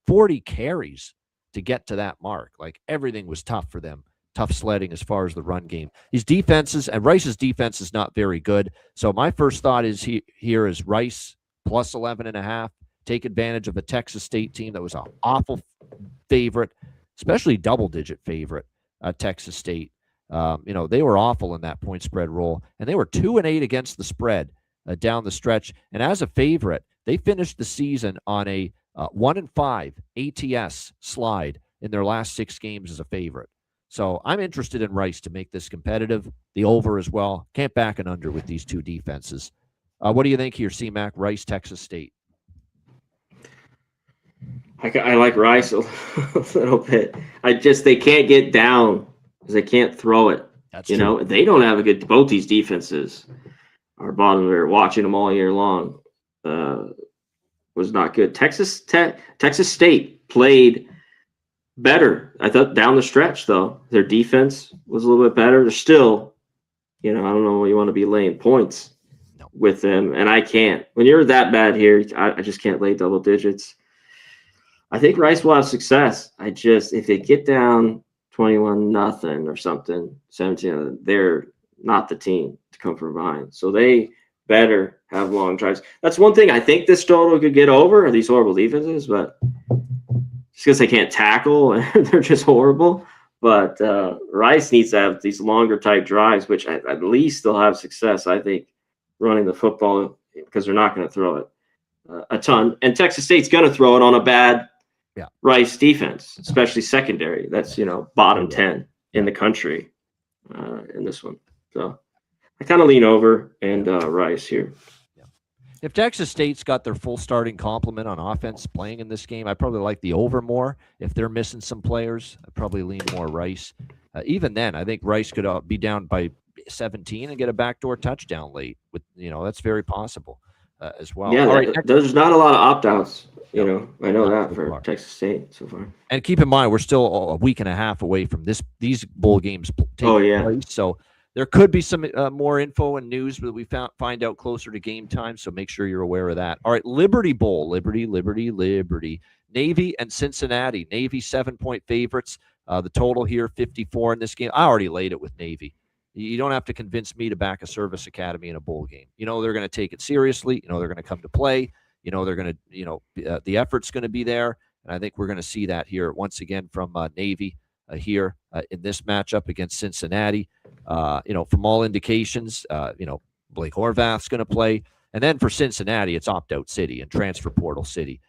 40 carries to get to that mark. Like everything was tough for them. Tough sledding as far as the run game. These defenses, and Rice's defense is not very good. So my first thought is here is Rice plus 11.5. Take advantage of a Texas State team that was an awful favorite, especially double-digit favorite, Texas State. They were awful in that point spread role, and they were 2-8 against the spread down the stretch. And as a favorite, they finished the season on a 1-5 ATS slide in their last 6 games as a favorite. So I'm interested in Rice to make this competitive. The over as well. Can't back an under with these two defenses. What do you think here, C-Mac? Rice, Texas State. I like Rice a little bit. They can't get down because they can't throw it. That's true. They don't have a good. Both these defenses are bottom. We were watching them all year long. Was not good. Texas State played better. I thought down the stretch though, their defense was a little bit better. They're still, I don't know, you want to be laying points with them, and I can't. When you're that bad here, I just can't lay double digits. I think Rice will have success. If they get down 21-0 or something, 17, they're not the team to come from behind. So they better have long drives. That's one thing I think this total could get over, are these horrible defenses, but just because they can't tackle and they're just horrible. But Rice needs to have these longer type drives, which at least they'll have success, I think, running the football, because they're not going to throw it a ton. And Texas State's going to throw it on a bad Rice defense, especially secondary. That's, bottom 10 in the country in this one. So I kind of lean over and Rice here. If Texas State's got their full starting complement on offense playing in this game, I probably like the over more. If they're missing some players, I'd probably lean more Rice. Even then, I think Rice could be down by 17 and get a backdoor touchdown late. That's very possible as well. Yeah, all right, there's not a lot of opt-outs. I know that for Texas State so far. And keep in mind, we're still a week and a half away from these bowl games taking place. So there could be some more info and news that we find out closer to game time. So make sure you're aware of that. All right, Liberty Bowl, Liberty. Navy and Cincinnati. Navy 7-point favorites. The total here, 54 in this game. I already laid it with Navy. You don't have to convince me to back a service academy in a bowl game. They're going to take it seriously. They're going to come to play. They're going to, the effort's going to be there. And I think we're going to see that here once again from Navy here in this matchup against Cincinnati. From all indications, Blake Horvath's going to play. And then for Cincinnati, it's opt-out city and transfer portal city.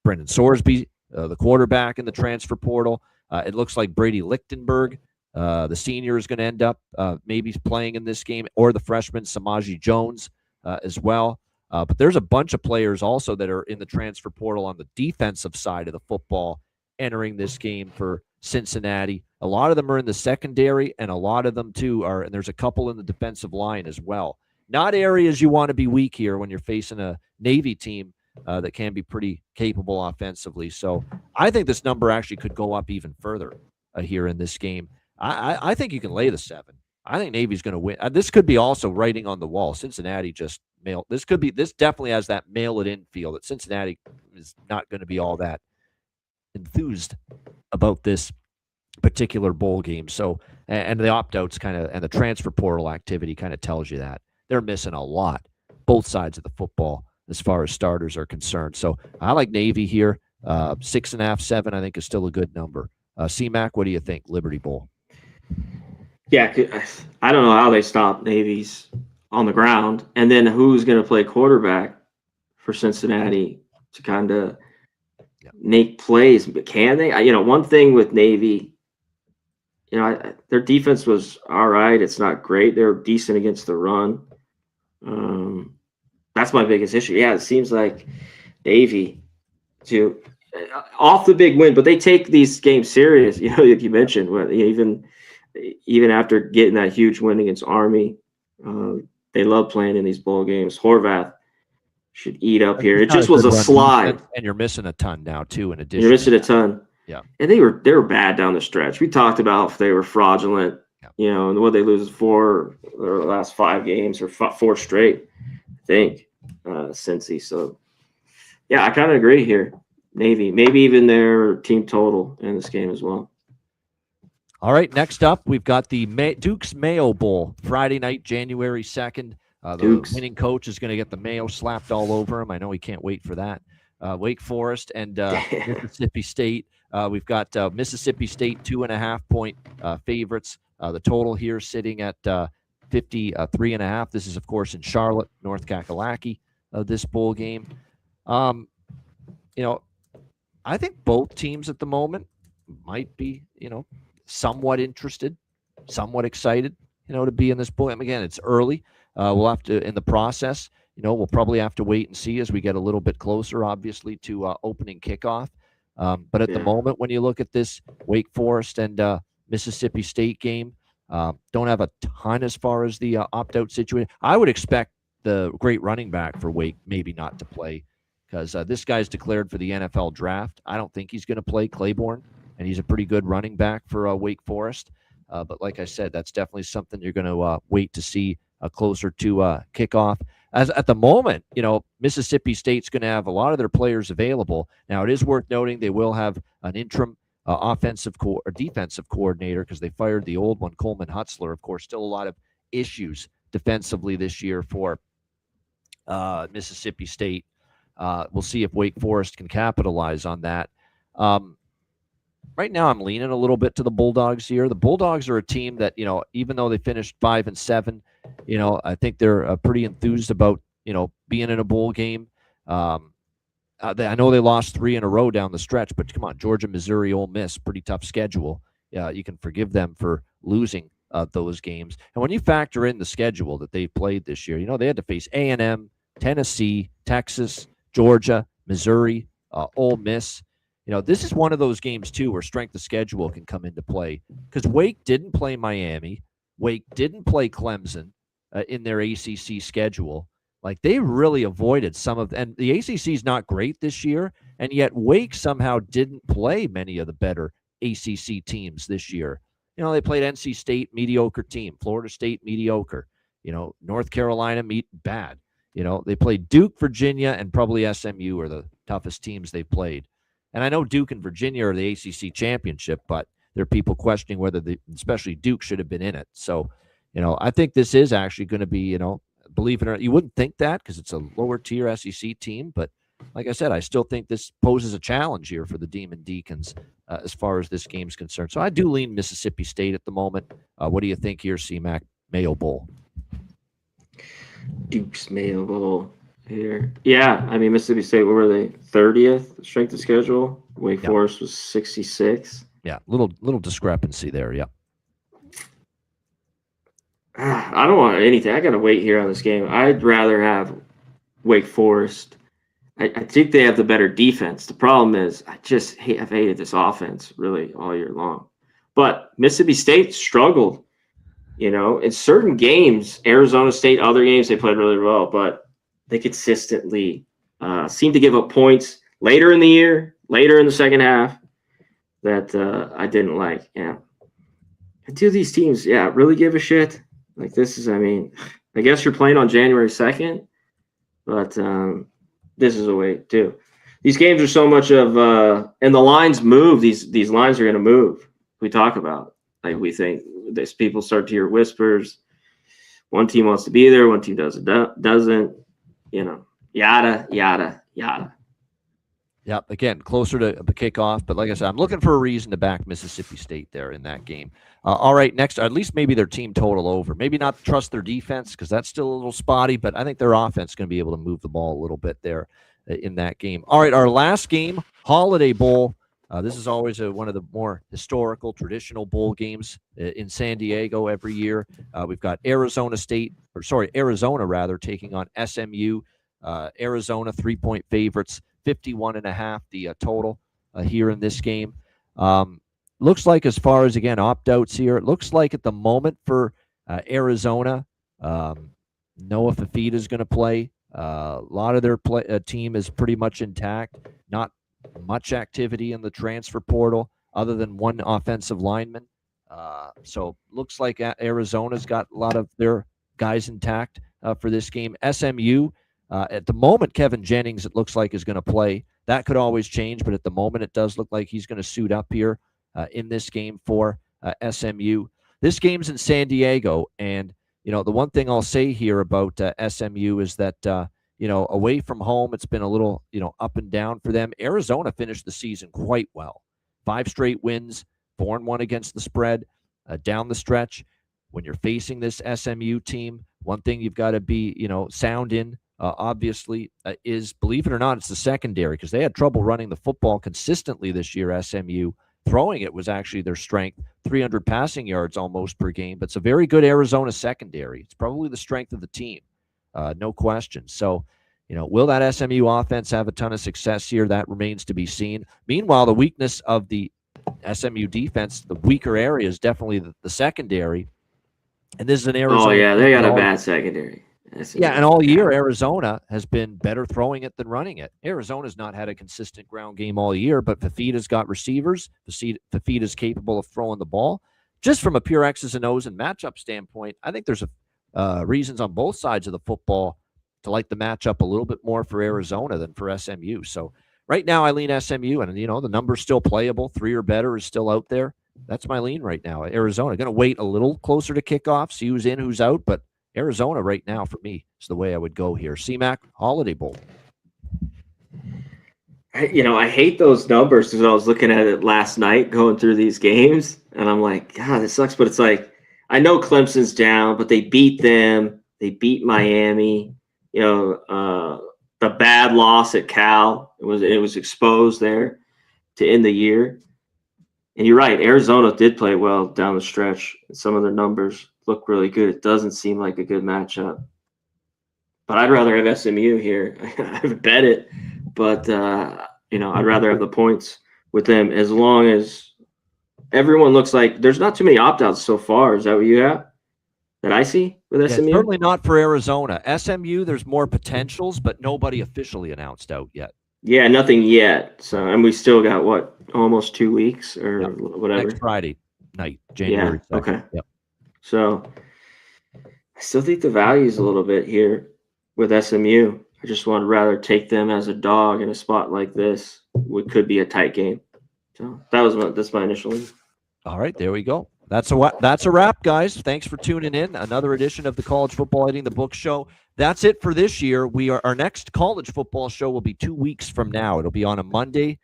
Brendan Sorsby, the quarterback in the transfer portal. It looks like Brady Lichtenberg, the senior, is going to end up maybe playing in this game, or the freshman Samaji Jones as well. But there's a bunch of players also that are in the transfer portal on the defensive side of the football entering this game for Cincinnati. A lot of them are in the secondary, and a lot of them too are, and there's a couple in the defensive line as well. Not areas you want to be weak here when you're facing a Navy team that can be pretty capable offensively. So I think this number actually could go up even further here in this game. I think you can lay the 7. I think Navy's going to win. This could be also writing on the wall. Cincinnati just mailed. This definitely has that mail it in feel that Cincinnati is not going to be all that enthused about this particular bowl game. So, and the opt-outs and the transfer portal activity kind of tells you that they're missing a lot, both sides of the football as far as starters are concerned. So I like Navy here. 6.5, 7, I think is still a good number. C-Mac, what do you think? Liberty Bowl. Yeah, I don't know how they stop Navy's on the ground, and then who's going to play quarterback for Cincinnati to kind of make plays. But can they? One thing with Navy, their defense was all right. It's not great. They're decent against the run. That's my biggest issue. Yeah, it seems like Navy off the big win, but they take these games serious. Like you mentioned, even after getting that huge win against Army, they love playing in these bowl games. Horvath should eat up here. It just was a slide, and you're missing a ton now too. In addition, you're missing a ton. Yeah, and they were bad down the stretch. We talked about if they were fraudulent. And what they lose 4 their last 5 games or 4 straight. think, Cincy. So, yeah, I kind of agree here. Navy, maybe even their team total in this game as well. All right, next up, we've got the Duke's Mayo Bowl, Friday night, January 2nd. The Dukes. winning coach is going to get the mayo slapped all over him. I know he can't wait for that. Wake Forest and Mississippi State. We've got Mississippi State 2.5-point favorites. The total here sitting at 53.5. This is, of course, in Charlotte, North Kakalaki, this bowl game. I think both teams at the moment might be, somewhat interested, somewhat excited, to be in this bowl. Again, it's early. We'll have to, in the process, we'll probably have to wait and see as we get a little bit closer, obviously, to opening kickoff. But at the moment, when you look at this Wake Forest and Mississippi State game, don't have a ton as far as the opt-out situation. I would expect the great running back for Wake maybe not to play because this guy's declared for the NFL draft. I don't think he's going to play, Claiborne, and he's a pretty good running back for Wake Forest. But like I said, that's definitely something you're going to wait to see closer to kickoff. As at the moment, Mississippi State's going to have a lot of their players available. Now, it is worth noting they will have an interim offensive or defensive coordinator because they fired the old one, Coleman Hutzler. Of course, still a lot of issues defensively this year for Mississippi State. We'll see if Wake Forest can capitalize on that. Right now, I'm leaning a little bit to the Bulldogs here. The Bulldogs are a team that, even though they finished 5-7, I think they're pretty enthused about, being in a bowl game. I know they lost 3 in a row down the stretch, but come on, Georgia, Missouri, Ole Miss, pretty tough schedule. You can forgive them for losing those games. And when you factor in the schedule that they played this year, they had to face A&M, Tennessee, Texas, Georgia, Missouri, Ole Miss. This is one of those games, too, where strength of schedule can come into play because Wake didn't play Miami. Wake didn't play Clemson in their ACC schedule. Like, they really avoided some of – and the ACC is not great this year, and yet Wake somehow didn't play many of the better ACC teams this year. They played NC State, mediocre team, Florida State, mediocre, North Carolina, bad. They played Duke, Virginia, and probably SMU are the toughest teams they played. And I know Duke and Virginia are the ACC championship, but there are people questioning whether especially Duke should have been in it. So, I think this is actually going to be, believe it or not, you wouldn't think that because it's a lower tier SEC team. But like I said, I still think this poses a challenge here for the Demon Deacons as far as this game's concerned. So I do lean Mississippi State at the moment. What do you think here, CMAC Mayo Bowl? Duke's Mayo Bowl. Here. Yeah, Mississippi State, what were they? 30th strength of schedule. Wake Forest was 66. Yeah, little discrepancy there, yeah. I don't want anything. I got to wait here on this game. I'd rather have Wake Forest. I think they have the better defense. The problem is I've hated this offense really all year long. But Mississippi State struggled, in certain games, Arizona State, other games, they played really well, but they consistently seem to give up points later in the year, later in the second half that I didn't like. Yeah. And two of these teams, really give a shit. Like this is, I guess you're playing on January 2nd, but this is a way too. These games are so much of, and the lines move. These lines are going to move. We talk about, like we think this, people start to hear whispers. One team wants to be there. One team doesn't. Yada, yada, yada. Yep. Again, closer to the kickoff. But like I said, I'm looking for a reason to back Mississippi State there in that game. All right, next, at least maybe their team total over. Maybe not trust their defense because that's still a little spotty, but I think their offense is going to be able to move the ball a little bit there in that game. All right, our last game, Holiday Bowl. This is always one of the more historical, traditional bowl games in San Diego every year. We've got Arizona, taking on SMU. Arizona 3-point favorites, 51.5 the total here in this game. Looks like as far as, again, opt-outs here, it looks like at the moment for Arizona, Noah Fafita is going to play. A lot of their team is pretty much intact. Not much activity in the transfer portal other than one offensive lineman. So looks like Arizona's got a lot of their guys intact. for this game. SMU, at the moment, Kevin Jennings, it looks like, is going to play. That could always change, but at the moment, it does look like he's going to suit up here in this game for SMU. This game's in San Diego, and the one thing I'll say here about SMU is that away from home, it's been a little up and down for them. Arizona finished the season quite well, 5 straight wins, 4-1 against the spread down the stretch. When you're facing this SMU team, one thing you've got to be sound in. Obviously, is, believe it or not, it's the secondary, because they had trouble running the football consistently this year. SMU throwing it was actually their strength, 300 passing yards almost per game. But it's a very good Arizona secondary. It's probably the strength of the team, no question. So, will that SMU offense have a ton of success here? That remains to be seen. Meanwhile, the weakness of the SMU defense, the weaker area, is definitely the secondary. And this is an Arizona. Oh yeah, they got a bad secondary. Yeah, and all year Arizona has been better throwing it than running it. Arizona's not had a consistent ground game all year, but Fafita's got receivers. Fafita's capable of throwing the ball. Just from a pure X's and O's and matchup standpoint, I think there's reasons on both sides of the football to like the matchup a little bit more for Arizona than for SMU. So right now I lean SMU, and the number's still playable. 3 or better is still out there. That's my lean right now. Arizona going to wait a little closer to kickoff, see who's in, who's out, but Arizona right now for me is the way I would go here. CMAC Holiday Bowl. I hate those numbers because I was looking at it last night going through these games, and I'm like, God, this sucks. But it's like, I know Clemson's down, but they beat them. They beat Miami. The bad loss at Cal, it was exposed there to end the year. And you're right, Arizona did play well down the stretch. Some of their numbers look really good. It doesn't seem like a good matchup. But I'd rather have SMU here. I haven't bet it, but I'd rather have the points with them, as long as everyone looks like there's not too many opt-outs so far. Is that what you have that I see with SMU? Certainly not for Arizona. SMU, there's more potentials, but nobody officially announced out yet. Yeah, nothing yet. So, and we still got almost 2 weeks or whatever. Next Friday night, January 2nd. Okay. Yep. So I still think the value is a little bit here with SMU. I just would rather take them as a dog in a spot like this. What could be a tight game. So that's my initial lead. All right, there we go. That's a wrap, guys. Thanks for tuning in. Another edition of the College Football Hitting the Book Show. That's it for this year. Our next college football show will be 2 weeks from now. It'll be on a Monday,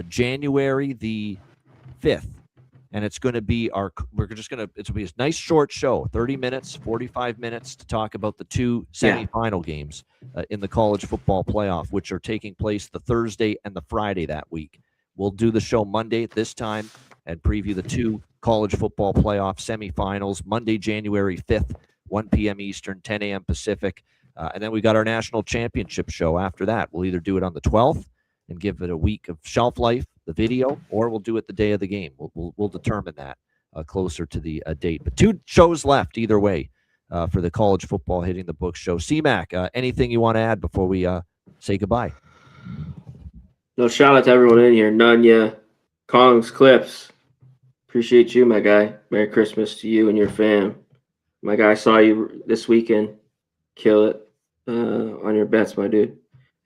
January the 5th. And it's going to be it'll be a nice short show, 30 minutes, 45 minutes to talk about the 2 semifinal games in the college football playoff, which are taking place the Thursday and the Friday that week. We'll do the show Monday at this time and preview the 2 college football playoff semifinals, Monday, January 5th, 1 p.m. Eastern, 10 a.m. Pacific. And then we got our national championship show after that. We'll either do it on the 12th and give it a week of shelf life, the video, or we'll do it the day of the game. We'll determine that closer to the date. But 2 shows left either way for the College Football Hitting the Book show. CMAC, anything you want to add before we say goodbye? No, shout out to everyone in here. Nunya, Kongs, Clips. Appreciate you, my guy. Merry Christmas to you and your fam. My guy, saw you this weekend. Kill it on your bets, my dude.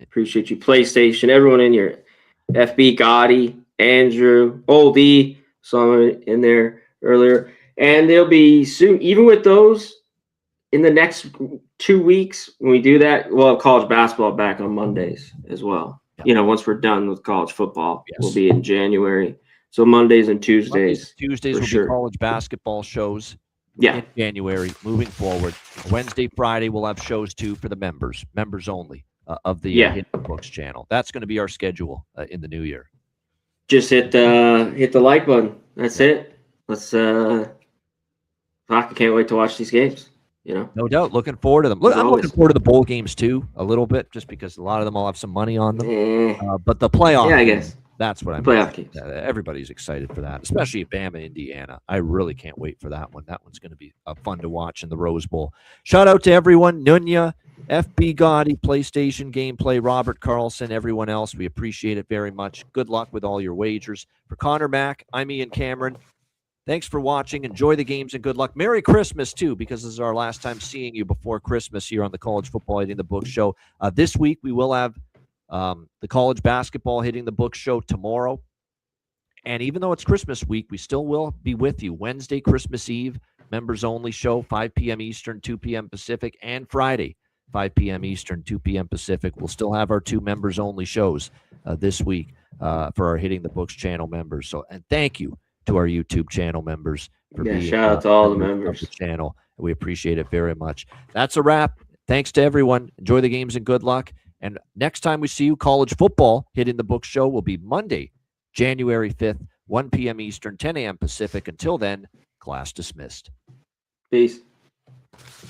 Appreciate you. PlayStation, everyone in here. FB, Gotti, Andrew, Old E, saw him in there earlier. And they'll be soon, even with those, in the next 2 weeks, when we do that, we'll have college basketball back on Mondays as well. Once we're done with college football, we'll be in January. So Mondays and Tuesdays. Tuesdays will be college basketball shows. In January, moving forward. Wednesday, Friday, we'll have shows too for the members only of the Hit the Books channel. That's going to be our schedule in the new year. Just hit the like button. That's it. Let's. I can't wait to watch these games. No doubt. Looking forward to them. I'm looking forward to the bowl games too, a little bit, just because a lot of them will have some money on them. But the playoff. Yeah, I guess. That's what I'm playoff games. Everybody's excited for that, especially Bama, Indiana. I really can't wait for that one. That one's going to be fun to watch in the Rose Bowl. Shout out to everyone. Nunya, FB Gotti, PlayStation Gameplay, Robert Carlson, everyone else. We appreciate it very much. Good luck with all your wagers. For Connor Mack, I'm Ian Cameron. Thanks for watching. Enjoy the games and good luck. Merry Christmas, too, because this is our last time seeing you before Christmas here on the College Football Hitting the Books show. This week, we will have the college basketball Hitting the Books show tomorrow. And even though it's Christmas week, we still will be with you. Wednesday, Christmas Eve, members only show, 5 p.m. Eastern, 2 p.m. Pacific, and Friday, 5 p.m. Eastern, 2 p.m. Pacific. We'll still have our 2 members only shows this week for our Hitting the Books channel members. So, and thank you to our YouTube channel members for being shout out to all the members members of the channel. We appreciate it very much. That's a wrap. Thanks to everyone. Enjoy the games and good luck. And next time we see you, college football Hitting the Books show will be Monday, January 5th, 1 p.m. Eastern, 10 a.m. Pacific. Until then, class dismissed. Peace.